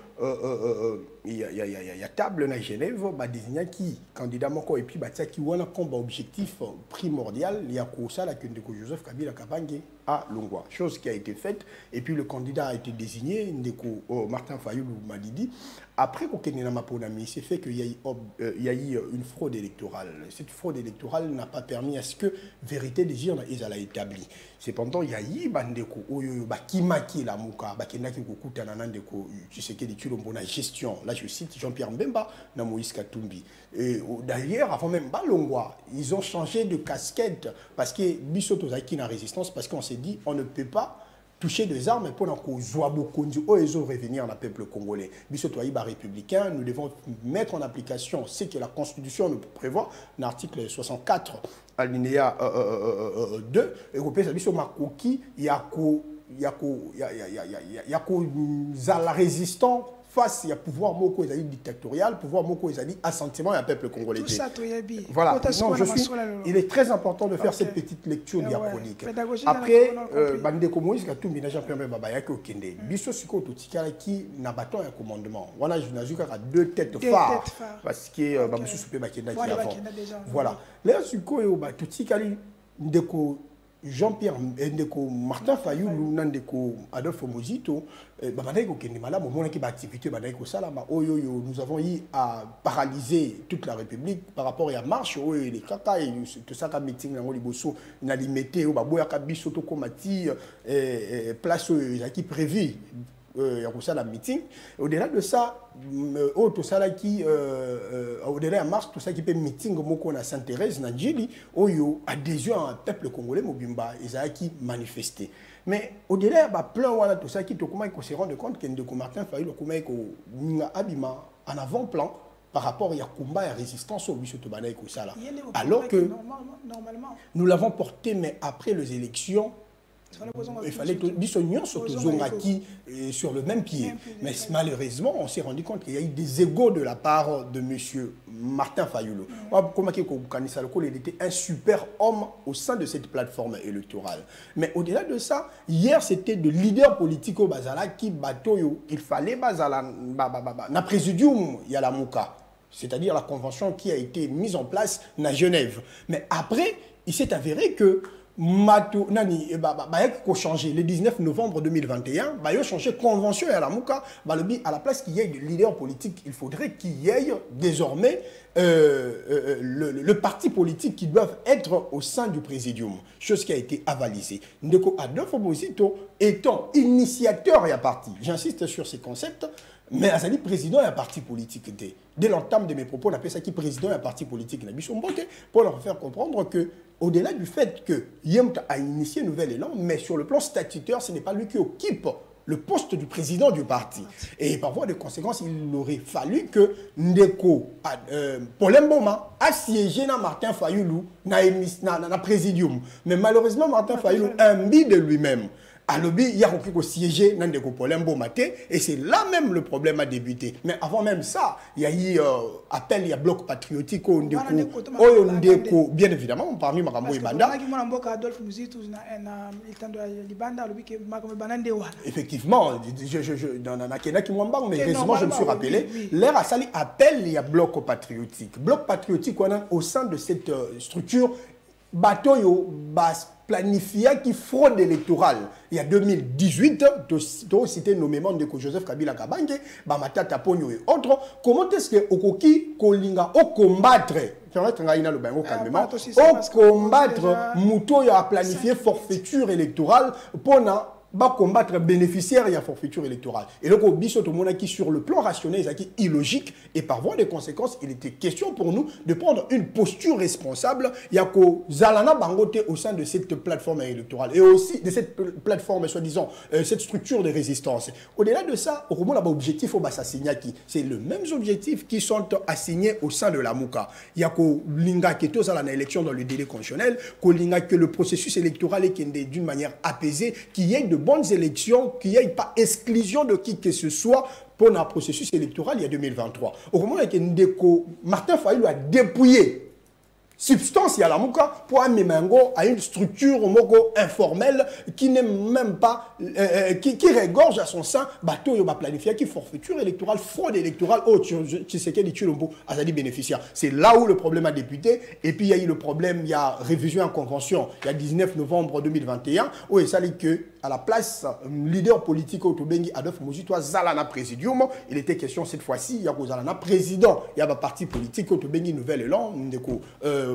il y a table na Genève désigner qui candidat moko et puis qui wana combat objectif primordial il y a ça la ndeko Joseph Kabila Kabange à Longwa, chose qui a été faite et puis le candidat a été désigné ndeko Martin Fayulu Malidi après qu'on ait maponami c'est fait qu'il y a eu une fraude électorale. Cette fraude électorale n'a pas permis à ce que vérité des urnes soit établie. Cependant il y a eu bandeko oyo bakimaki la muka bakendaki kokutana na ndeko Tshisekedi Tshilombo na gestion. Là je cite Jean-Pierre Mbemba na Moïse Katumbi. Et d'ailleurs avant même Balongwa, ils ont changé de casquette parce que bisoto zaki na résistance parce qu'on s'est dit on ne peut pas toucher des armes pour revenir dans le peuple congolais. Bisoto aïba républicain, nous devons mettre en application ce que la Constitution nous prévoit, l'article 64, alinéa 2, et européen, biso makoki, la résistance face à pouvoir moko ezali dictatorial, pouvoir moko ezali assentiment à un peuple congolais. Tout ça, voilà. Non, il est très important de faire cette petite lecture diachronique. Après, bandeko Moïse Katumbi na Jean-Pierre Baba yaki okende. Biso siko totikala ki na baton ya commandement. Voilà, je n'ai qu'à 2 têtes phares parce que bamusu soupé bakenda ki avant. Voilà. Là siko yo ba totikali ndeko Jean-Pierre Ndeko Martin Fayulu Nandeko Adolphe Mozito babandeko kende malamu mona ki ba activité bandeko salama oyo nous avons eu à paralyser toute la République par rapport à marche oyo les kaka et tout ça ka meeting na liboso na limité ba boya ka biso to komati place qui prévu il y a la meeting. Au-delà de ça, tout ça qui au-delà de mars, tout ça qui peut meeting moko na Sainte-Thérèse na Njili, oyo adhésion à peuple congolais mobimba qui manifesté. Mais au-delà de plan voilà tout ça qui to comment se rendre compte que Ndeko Martin Fayulu comment ko abima en avant-plan par rapport à combat et résistance au biso tobana ko sala. Alors que normalement nous l'avons porté mais après les élections il fallait que Bissonion soit sur le même pied. Mais malheureusement, on s'est rendu compte qu'il y a eu des égos de la part de M. Martin Fayulu. Il était un super homme au sein de cette plateforme électorale. Mais au-delà de ça, hier, c'était de leaders politiques au Bazala qui batoyo. Il fallait Bazala, na présidium, il y a la Mouka. C'est-à-dire la convention qui a été mise en place à Genève. Mais après, il s'est avéré que Mato nani changé le 19 novembre 2021 changé convention à la Mouka à la place qu'il y ait des leaders politiques il faudrait qu'il y ait désormais le parti politique qui doivent être au sein du présidium, chose qui a été avalisée. Ndeko Adolphe Mozito étant initiateur et à parti, j'insiste sur ces concepts, mais Azali président et un parti politique. Dès l'entame de mes propos, on appelle ça qui président et un parti politique. Pour leur faire comprendre que, au-delà du fait que Yemta a initié un nouvel élan, mais sur le plan statutaire, ce n'est pas lui qui occupe le poste du président du parti. Et par voie de conséquence, il aurait fallu que Ndeko, Paulin Boma, a siégé dans Martin Fayoulou, dans le présidium. Mais malheureusement, Martin Fayoulou imbi de lui-même. À l'objet, il y a qui siégé dans Ndeko Paulin Boma, et c'est là même le problème a débuté. Mais avant même ça, il y a eu appel, il y a bloc patriotique au Ndeko, bien évidemment, parmi Makambo et Banda. Effectivement, mais récemment je me suis rappelé, l'air a sali appel, il y a bloc patriotique. Bloc patriotique, au sein de cette structure, bateau yo bas planifié qui fraude électorale. Il y a 2018, tu as cité nommément de Joseph Kabila Kabange, Bamata Taponyo et autres. Comment est-ce que Okoki Kolinga au combattre, au combattre Mouto a planifié forfaiture électorale pour combattre bénéficiaire et à forfaiture électorale. Et donc, qui sur le plan rationnel, c'est illogique. Et par voie de conséquences, il était question pour nous de prendre une posture responsable. Il y a Zalana Bangote au sein de cette plateforme électorale et aussi de cette plateforme, soi-disant, cette structure de résistance. Au-delà de ça, au moment l'objectif au Bassasignaki, c'est le même objectif qui sont assignés au sein de la Mouka. Il y a Linga qui est dans l'élection dans le délai constitutionnel, que le processus électoral est d'une manière apaisée, qu'il y ait de bonnes élections, qu'il n'y ait pas exclusion de qui que ce soit pour un processus électoral il y a 2023. Au moment où Martin Fayoulou a dépouillé substance à la Mouka pour amener Mango à une structure informelle qui n'est même pas, qui regorge à son sein, bateau va planifier, qui forfaiture électorale, fraude électorale, tu sais quel est Azali bénéficiaire. C'est là où le problème a débuté. Et puis il y a eu le problème, il y a révision en convention, il y a 19 novembre 2021, où il s'agit que à la place leader politique au Tobengi Adolphe Mouzitoa Zalana présidium, il était question cette fois-ci, il y a Zalana président, il y a un parti politique au Tobengi Nouvel Élan,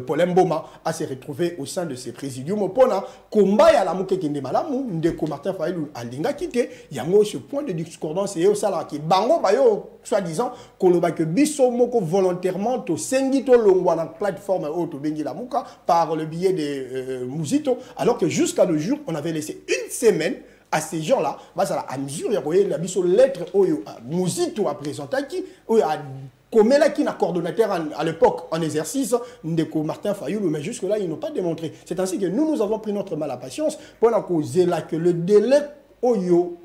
Paulin Boma a se retrouvé au sein de ces présidiums pour combat à la mouke kende malamu ndeko Martin Fayoulou alinga quitté il y a ce point de discordance et au sala qui bango bayo soi-disant koloba que biso moko volontairement to sengi to longwa na plateforme auto bengi la mouka par le biais de Mouzito alors que jusqu'à le jour on avait laissé une semaine à ces gens-là, à mesure il y a biso lettre oyo Mouzito a présenté qui comme là qui n'a coordonnateur à l'époque en exercice, Ndeko Martin Fayoulou, mais jusque-là, ils n'ont pas démontré. C'est ainsi que nous avons pris notre mal à patience pour causer là que le délai Oyo,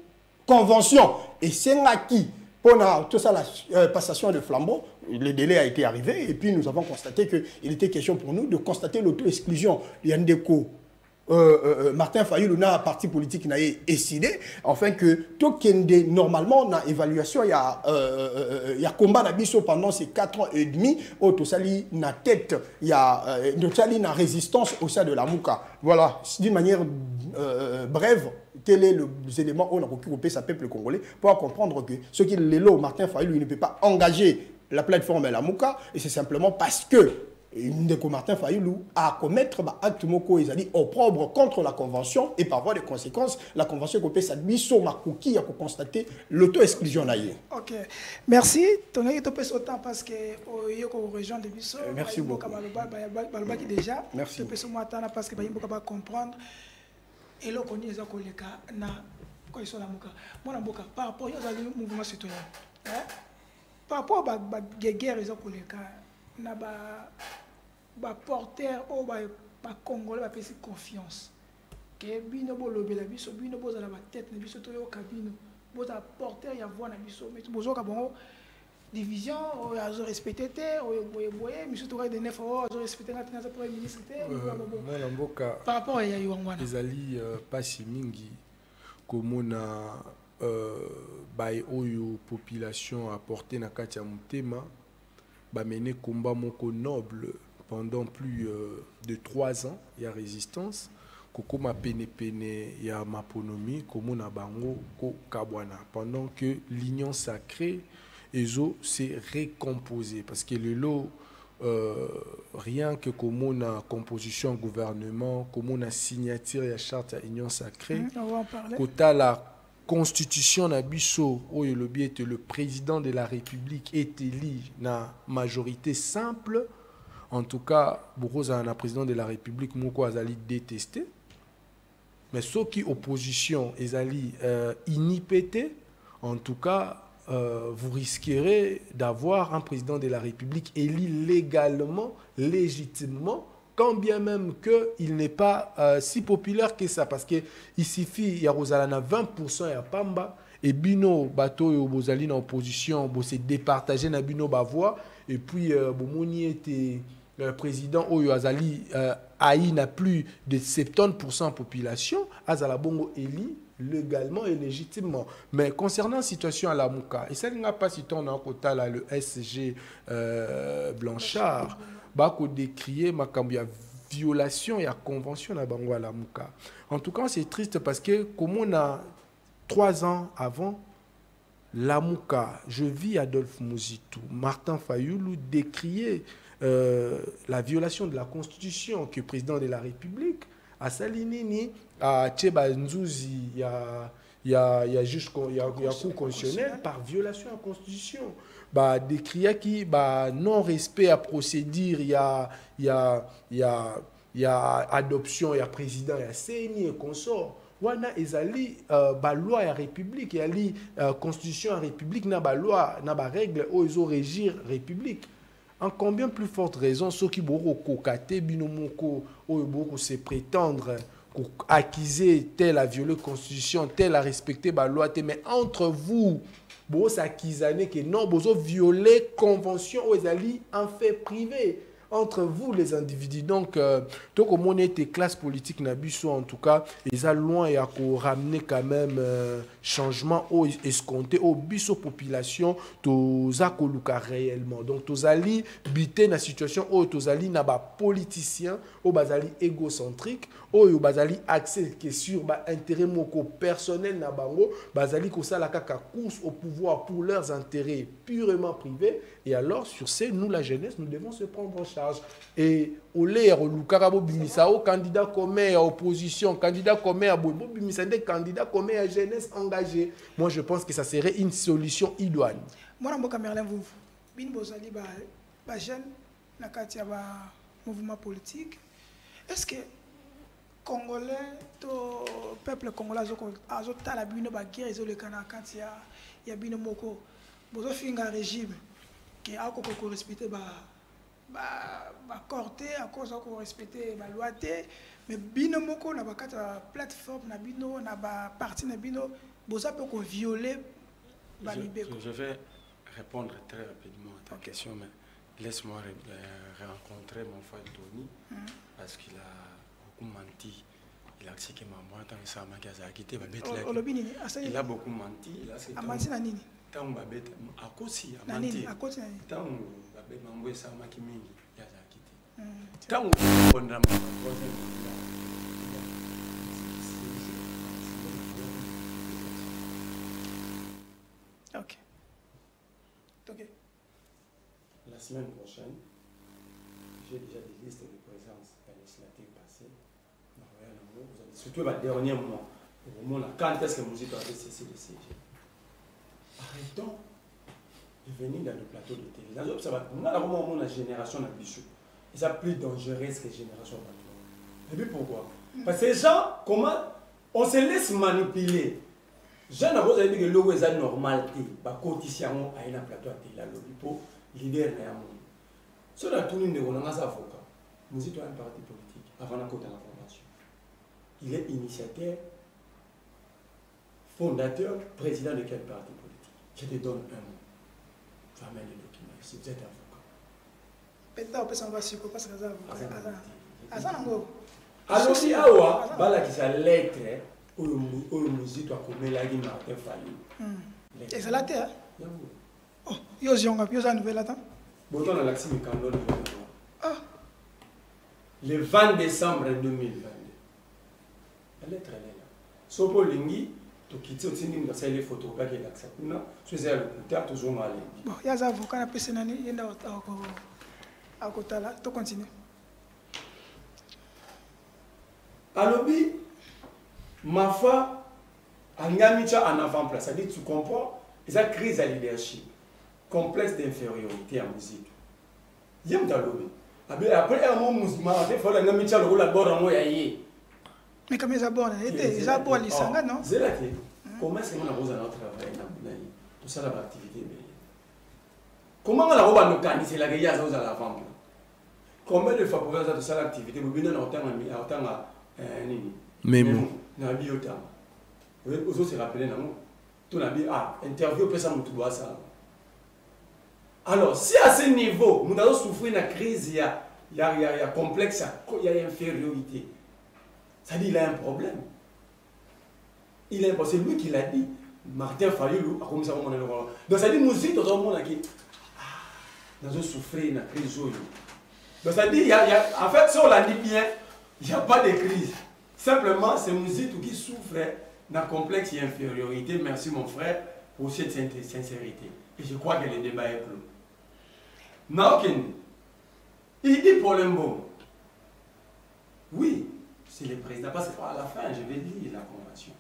convention, et c'est acquis pour tout ça, la passation de flambeau, le délai a été arrivé, et puis nous avons constaté qu'il était question pour nous de constater l'auto-exclusion. Il y a Ndeko Martin Fayoulou n'a parti politique n'a décidé enfin que Tokende normalement dans évaluation il y a combat d'abisso pendant ces 4 ans et demi au Tosali na tête il y a Tosali na résistance au sein de la Mouka. Voilà, d'une manière brève quel est les éléments où on a occupé sa peuple congolais pour comprendre que ce qu'il est là Martin Fayoulou il ne peut pas engager la plateforme la Mouka et c'est simplement parce que Ndeko Martin Fayoulou a commettre acte moko ezali opprobre contre la convention et par voie de conséquence la convention copé sa biso makuki a constaté l'auto-exclusion naïe. OK. Merci. Ton est topé son temps parce que yoko région de biso. Merci beaucoup. Qui déjà. Merci. Topé son matana parce que bayimbo ka comprendre et là on est ko leka na ko iso la muka. Mona mboka par rapport au mouvement citoyen. Par rapport à guerre ils ko leka na ba porteur au ba congolais ba pesi confiance que bino bo lobela biso bino boza na ba tête na biso to yo kabino boza porteur ya voix na biso mais bozo ka bon division o azo respecter te o boye miso to ka de neuf o azo respecter na tena premier ministre te na mboka par rapport ya yongwana ezali pasi mingi komona bay oyo population a porté na kati ya mutema ba mené combat moko noble pendant plus de 3 ans, il y a résistance. Koko ma pene il y a maponomi, komo na bango ko kabwana. Pendant que l'union sacrée, Ezo s'est récomposé. Parce que le lot, rien que komo na composition gouvernement, komo na signature ya charte à union sacrée, kota la constitution na biso oyo le biais le président de la République est élu na majorité simple. En tout cas, Bouroza, le président de la République, Moko Azali détesté. mais ceux qui opposition ezali inipété, en tout cas vous risquerez d'avoir un président de la République élu légalement, légitimement, quand bien même qu'il n'est pas si populaire que ça, parce qu'il suffit, il y a 20% à Pamba, et bino bateau et bozali en opposition, bo se départager na bino ba voix, et puis bomoni était président Oyo Azali Aïe n'a plus de 70% de population, Azala Bongo éli légalement et légitimement. Mais concernant la situation à la Mouka, et ça n'a pas si on a quota là le SG Blanchard, bako décrié makambia violation et la convention à Bango à la Mouka. En tout cas, c'est triste parce que comme on a 3 ans avant la Mouka, je vis Adolphe Mouzitou, Martin Fayoulou décrier la violation de la Constitution que le président de la République a Salinini, à Tcheba Nzouzi, il y a juste cour constitutionnel par violation de la Constitution. Bah, décrier qui non-respect à procédure, il y a adoption, il y a président, il y a CNI et consort. Wana ezali loi à République, il y a Constitution à République, na loi, na règle où ils ont régir République. En combien plus forte raison ceux qui boro kokate binomoko ou se prétendre accuser tel a violé la Constitution, tel a respecté la loi, mais entre vous, vous s'accusez que non, vous avez violé la convention ou ezali en fait privé. Entre vous les individus. Donc comme on était classe politique nabiso en tout cas, ils ont loin et à ramener quand même changement au escompté au biso population tous akoluka réellement. Donc tous ali bité na situation où tous ali na ba politicien au bazali égocentrique au bazali accès que sur ba intérêt moko personnel na bango bazali ko sala kaka course au pouvoir pour leurs intérêts purement privés. Et alors sur ce, nous la jeunesse, nous devons se prendre en charge. Et au l'air, au Lukarabo Bimisa, au candidat comme à opposition, candidat comme à Bobo Bimisa, des candidats comme à jeunesse engagée. Moi, je pense que ça serait une solution idoine. Moi, je suis Merlin Vouvou. Bin Bozali, jeune, na katia mouvement politique. Est-ce que Congolais, le peuple congolais, a la bino ba guerre, ils ont le canard quand il y a bino moko. Bozo finga régime qui a qu'on respecter corté à cause qu'on respecter la loi mais bino moko na ba kata plateforme na bino na ba parti na bino boza peut qu'on violer ba libeko. Je vais répondre très rapidement à ta question, mais laisse-moi rencontrer mon frère Tony parce qu'il a beaucoup menti. Il a accepté ma moi tant que ça m'a quitté il a beaucoup menti. Il a menti na nini? Tant babet à cause a menti. À cause nani? Tant babet mambo ça m'a qui mingi ya za quitté. Tant on a OK. OK. La semaine prochaine, j'ai déjà des listes de présence législative passées. Surtout le dernier moment. Quand est-ce que nous avons cessé de siéger? Arrêtons de venir dans le plateau de télévision. Nous avons une génération de bichou. Et ça plus dangereux que la génération de. Et puis pourquoi? Parce que les gens, comment on se laisse manipuler. Je n'ai pas dit que l'eau est normale. Bah, quotidien à un plateau de télévision. Pour leader de la monde. Si on a tout le monde, on a un avocat. Nous sommes un parti politique avant la côte de la formation. Il est initiateur, fondateur, président de quel parti politique? Je te donne un mot. Tu amènes les documents ici, vous êtes avocat. Peut-être on peut s'en va sur quoi parce que c'est avocat. Alors si awa, bala qui sa lettre, ou le musique doit commettre la guimard Martin Fayou. Et c'est la terre. Oh, yo zonga, yo za nouvelle attends. Bon, on a l'accès de Kando le 20 décembre 2022. La lettre elle est là. Sopo lingi, to quitter au tindi ngasa les photos pas qu'il accepte. Non, je sais le théâtre toujours mal. Bon, il y a des avocats na pese nani yenda à côté là, to continue. Alobi ma foi angamicha en avant-place, ça dit tu comprends, ça crise à leadership, complexe d'infériorité en musique. Yem talobi. Après un moment musulman, il faut la ngamicha le rôle à bord en moi yaye. Mais comme ils abordent, ils abordent les sangs, non? C'est là que, comment est-ce qu'on a besoin de notre travail? Tout ça, l'activité. Comment on a besoin de organiser la guerre à la vente? Combien de fois pour faire ça l'activité? Vous venez en temps à Même. Vous autres se rappelez, tout le monde interview, personne ne doit ça. Alors, si à ce niveau, nous avons souffert d'une crise, il y a complexe, il y a infériorité. Ça dit qu'il a un problème. C'est lui qui l'a dit. Martin Fayulu a commencé à monter le rôle. Donc ça dit nous aussi, dans un monde qui nous avons souffert d'une crise. Donc ça dit, en fait, si on l'a dit bien, il n'y a pas de crise. Simplement, c'est nous qui souffrent d'un complexe et infériorité. Merci mon frère pour cette sincérité. Et je crois que le débat est clos. Naukin, il dit pour le mot. Oui, c'est le président. Parce qu'à la fin, je vais lire la convention.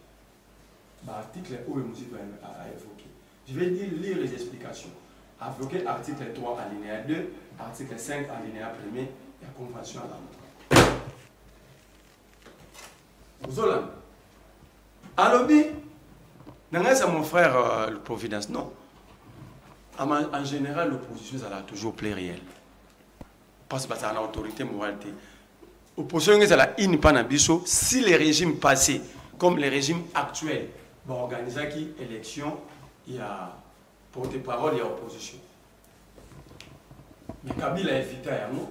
L'article où le monsieur a évoqué. Je vais lire les explications. Évoquer article 3 alinéa 2, article 5 alinéa 1 et la convention à la montre. Zolan. Alobi, c'est mon frère le Providence. Non. En général, l'opposition, ça a toujours pluriel. Parce que c'est une autorité morale. L'opposition, c'est la inipanabiso. Si les régimes passés, comme les régimes actuels, vont organiser une élection, il y a porte-parole, il y a opposition. Mais Kabila a invité à nous.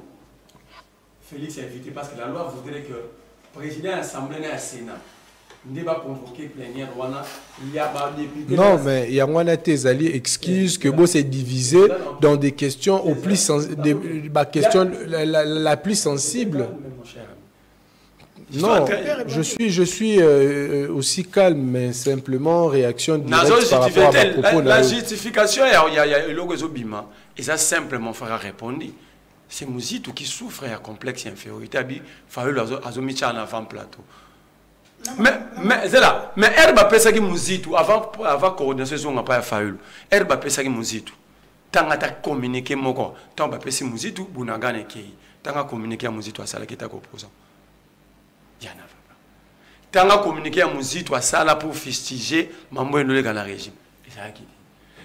Félix a invité parce que la loi voudrait que le président de l'Assemblée et le Sénat ne va convoquer plénière. Il y a pas de non, mais il y a un Tézali excuse que bon c'est divisé dans des questions au plus la plus sensible. Non, je suis aussi calme, mais simplement réaction directe par rapport à ma propos. La justification, il y a le logo Zobima, et ça simplement fera répondre. C'est Mouzito qui souffre d'un complexe infériorité. Il faut que en avant-plateau. Mais c'est là. Mais Herba Pesaki Mouzito, avant coordination, on n'a pas fait. Herba Pesaki Mouzito. Tant que tu as communiqué, tant que tu as Mouzito, tu as communiqué à Mouzito à Sala qui t'a opposant. Il y en a pas. Tant que communiqué à Mouzito à Sala pour fustiger, Mambo est dans le régime.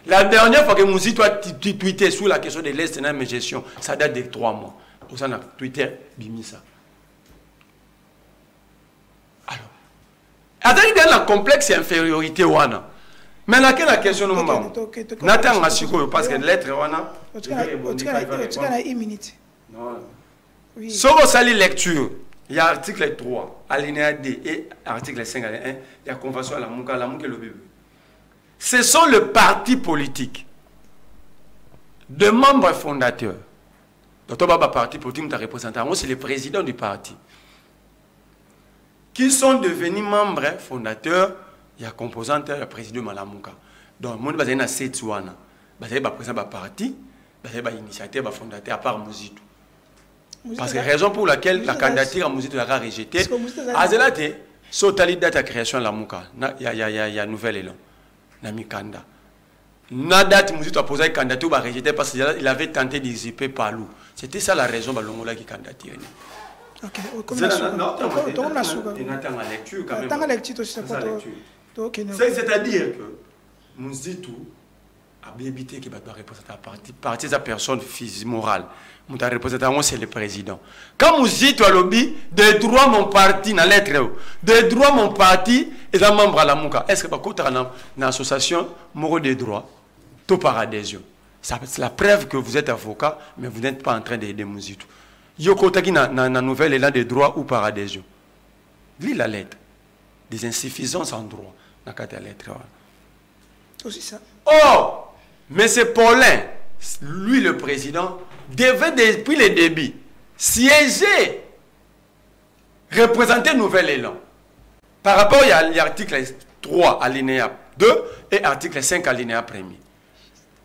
La dernière fois que Mouzito a tweeté sur la question de l'Est dans mes gestions, ça date de 3 mois. Au sein de Twitter, bimi ça. Alors, attendez dans la complexe infériorité wana. Mais laquelle la question nous m'en n'attend pas parce que l'être wana. Tu as une minute. Non. Sur sali lecture, il y a article 3, alinéa D et article 5, alinéa 1, il y a convention à la Mouka et le bébé. Ce sont les partis politiques de membres fondateurs. Docteur Baba parti politique, représentant, c'est le président du parti. Qui sont devenus membres fondateurs, il y a composante, le président Malamuka. Donc, le monde va 7 wana. Il y a président du parti, il y a initiateur fondateur à part Mouzito. Parce que la raison pour laquelle la candidature à Mouzito a rejetée, Azelate, Sotali date à création de la Mouka. Il y a un nouvel élan. Namikanda. Nadat Mouzito a posé une candidature, il a rejeté parce qu'il avait tenté d'usurper Palou. C'était ça la raison pour laquelle il a candidaté. Ok, c'est-à-dire que Mouzito a bien évité qu'il doit représenter la partie de sa personne physique, morale. Mon représentant, c'est le président. Quand Mouzito a lobby, de droit mon parti, dans lettre, de droit mon parti est un membre à la Mouka. Est-ce que vous avez une association morale des droits, tout par adhésion? C'est la preuve que vous êtes avocat, mais vous n'êtes pas en train d'aider Mouzito. Yoko Taki na nouvelle élan de droit ou par adhésion. Lis la lettre. Des insuffisances en droit. Dans la lettre. Aussi ça. Oh! Mais c'est Paulin, lui le président, devait depuis le début siéger, représenter nouvel élan. Par rapport à l'article 3 alinéa 2 et article 5 alinéa 1.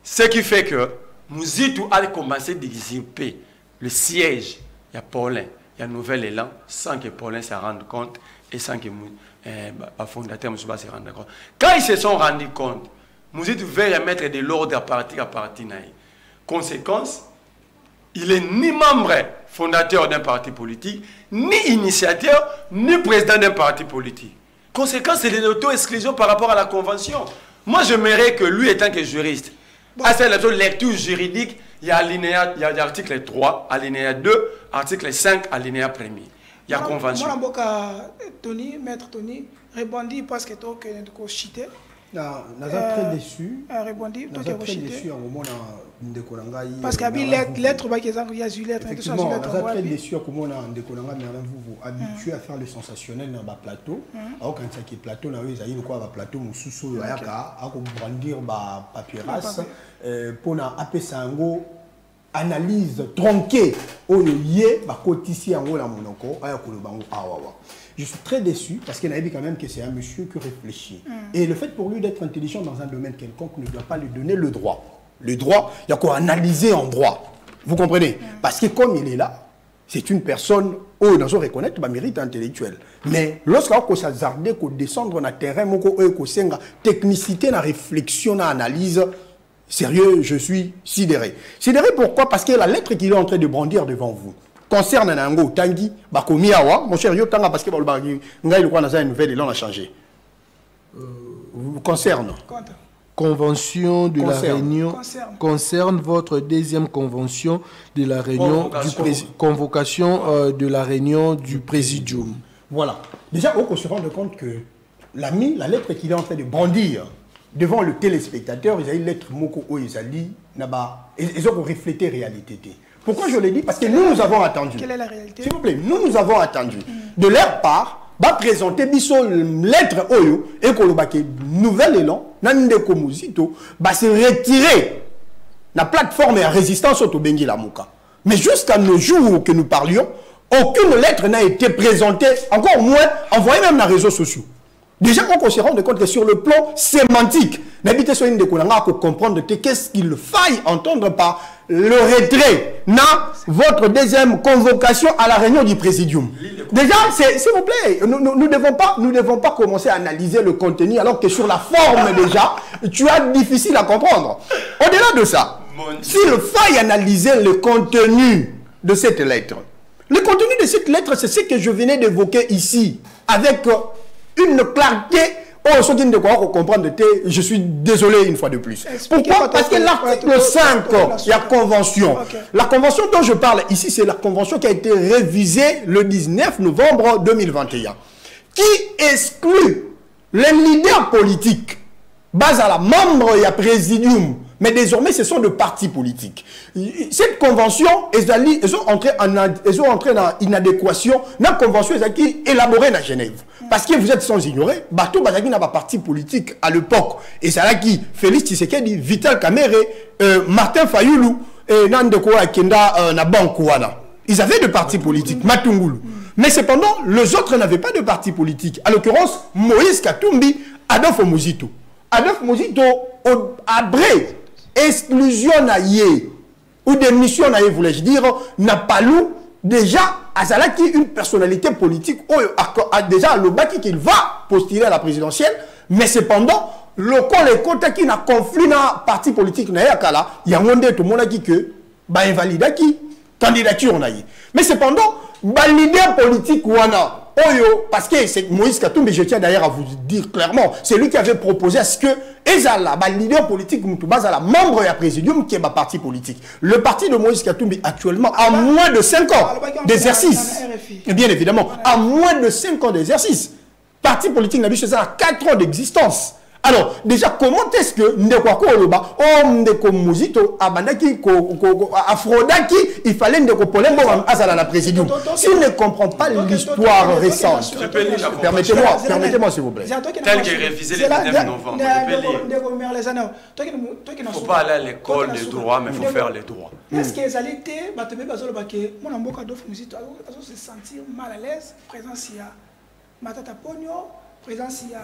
Ce qui fait que Mouzito a commencé d'usurper le siège. Il y a Paulin, il y a nouvel élan, sans que Paulin se rende compte et sans que le fondateur ne se rende compte. Quand ils se sont rendus compte, Mouzito veut remettre de l'ordre à partir. Conséquence, il est ni membre fondateur d'un parti politique, ni initiateur, ni président d'un parti politique. Conséquence, c'est l'auto-exclusion par rapport à la convention. Moi, j'aimerais que lui, étant que juriste, à cette lecture juridique, il y a l'article 3, alinéa 2, article 5, alinéa 1er. Il y a convention. Moi, Tony, maître Tony, répondit parce que tu as chité. Je suis très déçu. Répondit, je suis très déçu au moment où parce qu'il y a des lettres, il y a des lettres. Effectivement, je suis très déçu au moment où vous habitué à faire le sensationnel dans le plateau. Alors, quand il y a plateau, il y a un plateau où il y a un brandir papyrus pour appeler ça analyse tronquée au lieu de la monoko. Je suis très déçu parce qu'il a dit quand même que c'est un monsieur qui réfléchit. Et le fait pour lui d'être intelligent dans un domaine quelconque ne doit pas lui donner le droit. Le droit, il y a quoi analyser en droit. Vous comprenez? Parce que comme il est là, c'est une personne, où nous reconnaître le mérite intellectuel. Mais lorsqu'on s'azarde, qu'on descendre dans le terrain, qu'on senga technicité, la réflexion, l'analyse, sérieux, je suis sidéré. Sidéré pourquoi? Parce que la lettre qu'il est en train de brandir devant vous concerne Nango Tangi, Bakomiawa, mon cher Yotanga, parce que une nouvelle, il en a changé. Concerne. Convention de la Réunion concerne votre deuxième convention de la Réunion convocation de la Réunion du Présidium. Voilà. Déjà, on se rend compte que la lettre qu'il est en train de brandir devant le téléspectateur, il y a une lettre Moko Oezali, ils ont reflété la réalité. Pourquoi je l'ai dit? Parce que nous avons attendu. Quelle est la réalité? S'il vous plaît, nous avons attendu. De leur part, va présenter une lettre Oyo et que nouvel élan, Nandeko Muzito, va se retirer la plateforme et la résistance au Bengi Lamouka. Mais jusqu'à nos jours que nous parlions, aucune lettre n'a été présentée, encore moins envoyée même dans les réseaux sociaux. Déjà, on se rend compte que sur le plan sémantique, n'habitez sur une de pour comprendre qu'est-ce qu'il faille entendre par le retrait dans votre deuxième convocation à la réunion du Présidium. Déjà, s'il vous plaît, nous ne devons pas commencer à analyser le contenu alors que sur la forme déjà, tu as difficile à comprendre. Au-delà de ça, s'il faille analyser le contenu de cette lettre, le contenu de cette lettre, c'est ce que je venais d'évoquer ici, avec une clarté. Oh, ce qui ne doit pas comprendre, je suis désolé une fois de plus. Pourquoi? Parce que l'article 5, il y a convention. La convention dont je parle ici, c'est la convention qui a été révisée le 19 novembre 2021, qui exclut les leaders politiques, base à la membre et à présidium. Mais désormais, ce sont des partis politiques. Cette convention, ils ont entré dans inadéquation dans la convention qui est élaborée à Genève. Parce que vous êtes sans ignorer, Bato Bazaki n'a pas parti politique à l'époque. Et c'est là qui Félix Tshisekedi, Vital Kamerhe, Martin Fayoulou et Nandeko Akenda Nabankouana. Ils avaient des partis politiques, Matungulu. Mais cependant, les autres n'avaient pas de parti politique. À l'occurrence, Moïse Katumbi, Adolphe Muzito. Adolphe Muzito, abré, exclusion naïe, ou démission naïe, voulais-je dire, n'a pas lu déjà Azalaki, une personnalité politique, a déjà le baki qu'il va postuler à la présidentielle, mais cependant, le compte qui n'a conflit dans le parti politique, il y a un monde tout le monde qui que, invalide qui, candidature naïe. Mais cependant, leader politique wana, parce que c'est Moïse Katumbi, je tiens d'ailleurs à vous dire clairement, c'est lui qui avait proposé à ce que Ezala, leader politique, à la membre et à présidium qui est ma parti politique. Le parti de Moïse Katumbi actuellement a moins de 5 ans d'exercice. Et bien évidemment, à moins de 5 ans d'exercice. Parti politique n'a juste 4 ans d'existence. Alors, déjà, comment est-ce que Ndekwa Koloba, Ndeko Muzito, Abandaki, Afrodaki, il fallait Ndeko Polembo à la présidium. S'il ne comprend pas l'histoire récente, permettez-moi s'il vous plaît. Tel qu'il est révisé le 19 novembre, il ne faut pas aller à l'école de droit, mais il faut faire les droits. Est-ce que les alités, mon amboka Adolphe Muzito, se sentir mal à l'aise, présence il y a Matata Pogno, présence il y a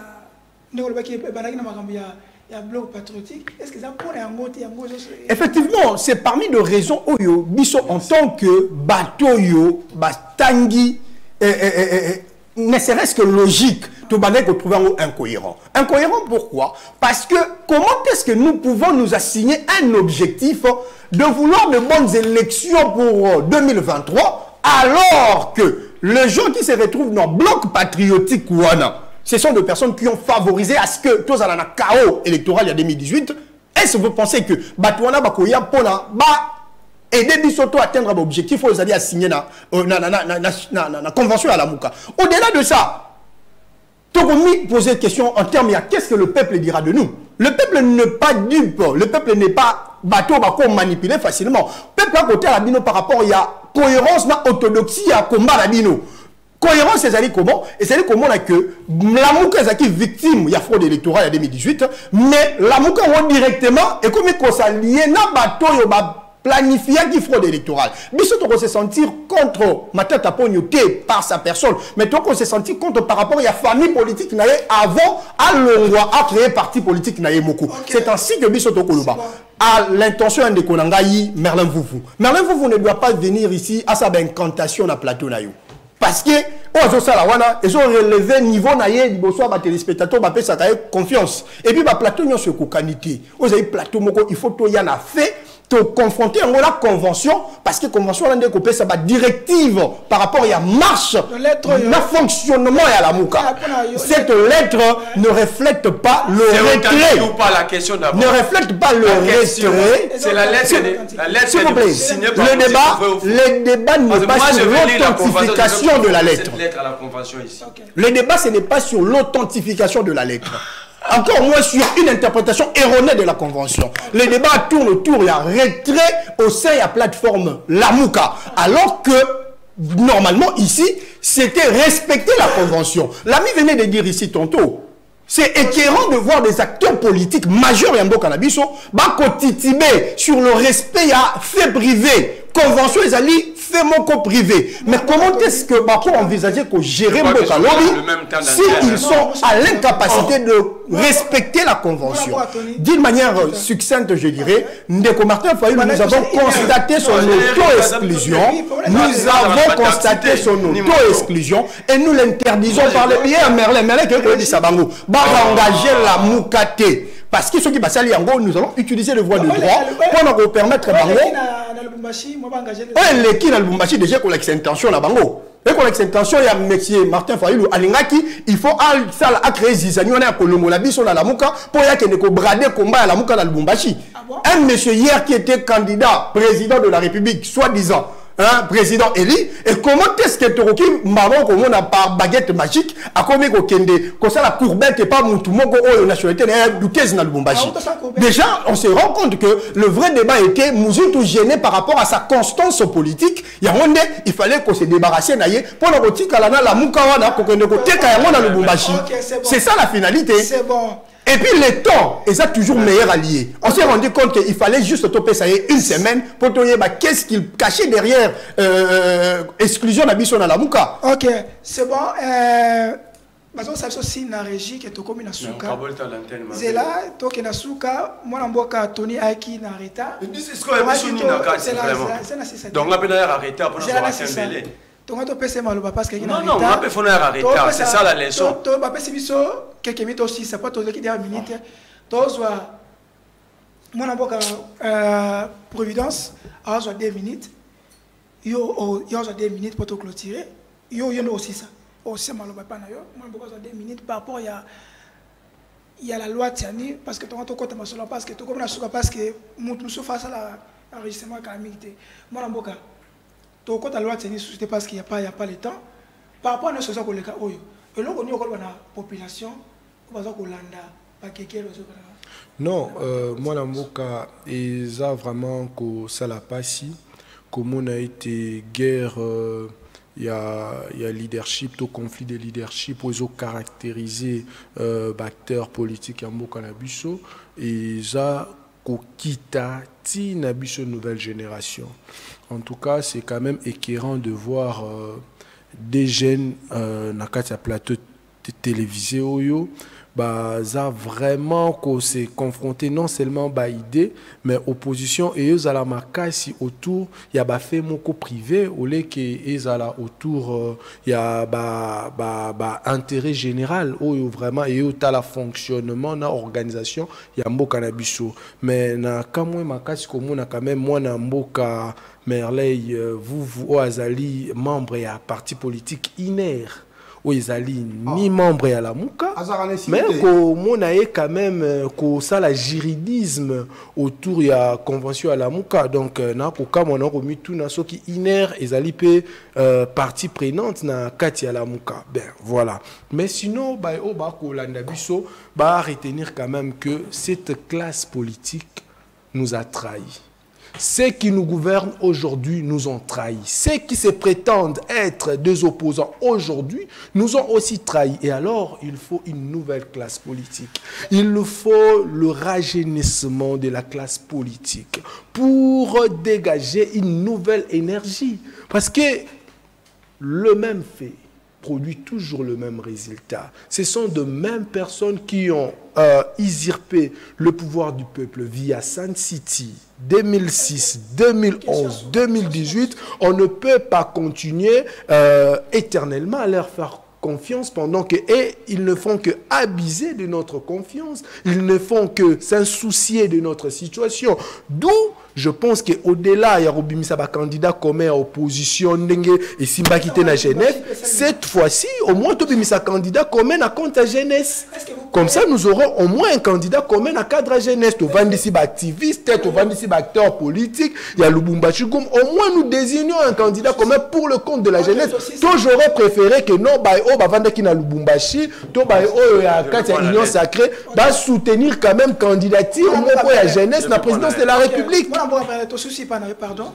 effectivement, c'est parmi les raisons où Bisso en tant que bateau, Batangi, ne serait-ce que logique. Tobanek retrouver incohérent. Incohérent pourquoi? Parce que comment est-ce que nous pouvons nous assigner un objectif de vouloir de bonnes élections pour 2023 alors que les gens qui se retrouvent dans le bloc patriotique Ouana, ce sont des personnes qui ont favorisé à ce que tous à la chaos électoral il y a 2018. Est-ce que vous pensez que Batouana Bakoya Pona aider Bisoto à atteindre l'objectif, vous allez assigner la convention à la Mouka. Au-delà de ça, Togomi posait une question en termes de qu'est-ce que le peuple dira de nous. Le peuple n'est pas dupe, le peuple n'est pas bateau, manipulé facilement. Le peuple à côté à la bino par rapport il y a cohérence, orthodoxie à combat à la bino. Cohérence, c'est comment? Et c'est comment que la Mouka est victime, il y a fraude électorale en 2018, mais la Mouka directement, et comme il s'est lié, na bateau, planifié qui fraude électorale. Mais surtout qu'on se sentir contre Matata Pognoté par sa personne, mais donc on se sentir contre par rapport à la famille politique avant à l'endroit à créer parti politique naïe Moko. C'est ainsi que Bisoto Koloba à l'intention de Konangaï Merlin Foufou. Merlin Foufou ne doit pas venir ici à sa incantation à plateau naïo. Parce que ils ont relevé le niveau naïe du bonsoir téléspectateur ba pesa confiance. Et puis ba plateau nyo se kokanité. Vous avez plateau moko il faut to yana fait te confronter à la convention parce que la convention a une directive par rapport à la marche, le fonctionnement et à la Mouka. Cette lettre ne reflète pas le retrait. Ne reflète pas le retrait. C'est la lettre. S'il vous plaît, le débat n'est pas sur l'authentification de la lettre. Le débat, ce n'est pas sur l'authentification de la lettre. Encore moins sur une interprétation erronée de la convention. Le débat tourne autour, il y a retrait au sein de la plateforme Lamouka. Alors que, normalement, ici, c'était respecter la convention. L'ami venait de dire ici tantôt, c'est écœurant de voir des acteurs politiques majeurs et en Bokanabiso, titibé sur le respect à fait privé. Convention, ils allaient fait mon privé. Mais comment est-ce que Bako envisageait que gérer Mbokalobi s'ils sont à l'incapacité de respecter la convention? D'une manière succincte, je dirais, Ndeko Martin Fayulu, nous avons constaté son auto-exclusion. Nous avons constaté son auto-exclusion et nous l'interdisons par le biais à Merlin. Merlin qui est dit Sabango. Va engager la Moukate. Parce que ceux qui passent à Liango, nous allons utiliser le voie de droit pour nous permettre à Bango. Oui, qui dans le Lubumbashi déjà qu'on a cette intention là Bango. Et qu'on a cette intention, il y a monsieur Martin Fayulu Alingaki, il faut à créer Zizani, on est à Colombo, la bison à la Mouka, pour y qu'il y ait brader combat à la Mouka dans le Lubumbashi. Un monsieur hier qui était candidat président de la République, soi-disant. Président Eli, et comment est-ce que Toroki marron comme on a par baguette magique a commis au Kende, comme ça la courbette et pas mon tout mon go nationalité douteuse dans le Lubumbashi. Déjà, on se rend compte que le vrai débat était Mouzoutou gêné par rapport à sa constance politique. Il fallait qu'on se débarrasse naïe pour le roti kalana la moukawana pour que ne côté kayamon dans le Lubumbashi. C'est ça la finalité. C'est bon. Et puis le temps, et ça toujours meilleur allié. On s'est rendu compte qu'il fallait juste toper ça une semaine pour te dire qu'est-ce qu'il cachait derrière exclusion d'habitation à la Mouka. Ok, c'est bon. Parce que ça aussi une régie qui est comme une souka. C'est là, toi qui es souka, moi n'importe Tony Aiki n'arrêta. C'est ce qu'on a besoin de donc la peine d'arrêter pour nous assembler. Non, c'est ça la leçon. Quelques minutes aussi, c'est pas tout ce qui est minutes. Moi, Providence, a 2 minutes. Yo, 2 minutes pour te clôturer. Yo, aussi ça. Aussi, moi, 2 minutes par rapport il y a la loi Tiani, parce que tu as côté parce que tu as parce que nous sommes face à l'enregistrement calamité. Moi, quand la loi est parce qu'il n'y a pas le temps, par rapport à ce que les cas, et là, on a la population, on va non, moi, la Moka, ils ont vraiment que ça l'a passé, comme on a été guerre, il y a leadership, tout conflit de leadership, ils ont caractérisé acteurs politiques en Moka Nabiso, et ils ont Kokita Nabiso nouvelle génération. En tout cas, c'est quand même écœurant de voir des jeunes dans un plateau télévisé ça vraiment qu'on s'est confronté non seulement à l'idée, mais opposition et eux à la makasi autour, il y a fait mon privé, au lieu qu'ils à autour, il y a intérêt général, où vraiment, et où la fonctionnement, na organisation, il y a un cannabis. Mais na quand moi makasi comme on a quand même moi na mboka Merveille, vous azali membre et à parti politique inert. Où ils allaient ni membre à la Mouka, mais qu'on a quand même ça la juridisme autour de la convention à la Mouka. Donc, na koka on a remis tout na ce qui inert ils allaient partie prenante na kati à la Mouka. Ben voilà. Mais sinon, retenir quand même que cette classe politique nous a trahis. Ceux qui nous gouvernent aujourd'hui nous ont trahis. Ceux qui se prétendent être des opposants aujourd'hui nous ont aussi trahis. Et alors, il faut une nouvelle classe politique. Il faut le rajeunissement de la classe politique pour dégager une nouvelle énergie. Parce que le même fait produit toujours le même résultat. Ce sont de mêmes personnes qui ont usurpé le pouvoir du peuple via Sun City, 2006, 2011, 2018. On ne peut pas continuer éternellement à leur faire confiance pendant que ils ne font que abuser de notre confiance. Ils ne font que s'insoucier de notre situation. D'où je pense qu'au-delà, il y a un candidat commun à opposition et Simba qui était à Genève. Cette fois-ci, au moins, il y a un candidat commun à compte à jeunesse. Comme ça, nous aurons au moins un candidat commun à cadre à jeunesse. Tu vas ici activiste, tu vas ici acteur politique, il y a Lubumbashi. Au moins, nous désignons un candidat commun pour le compte de la jeunesse. Toi, j'aurais préféré que non, qui na Lubumbashi, toi, Union Sacrée, va soutenir quand même candidature pour la jeunesse, la présidence de la République. Pardon.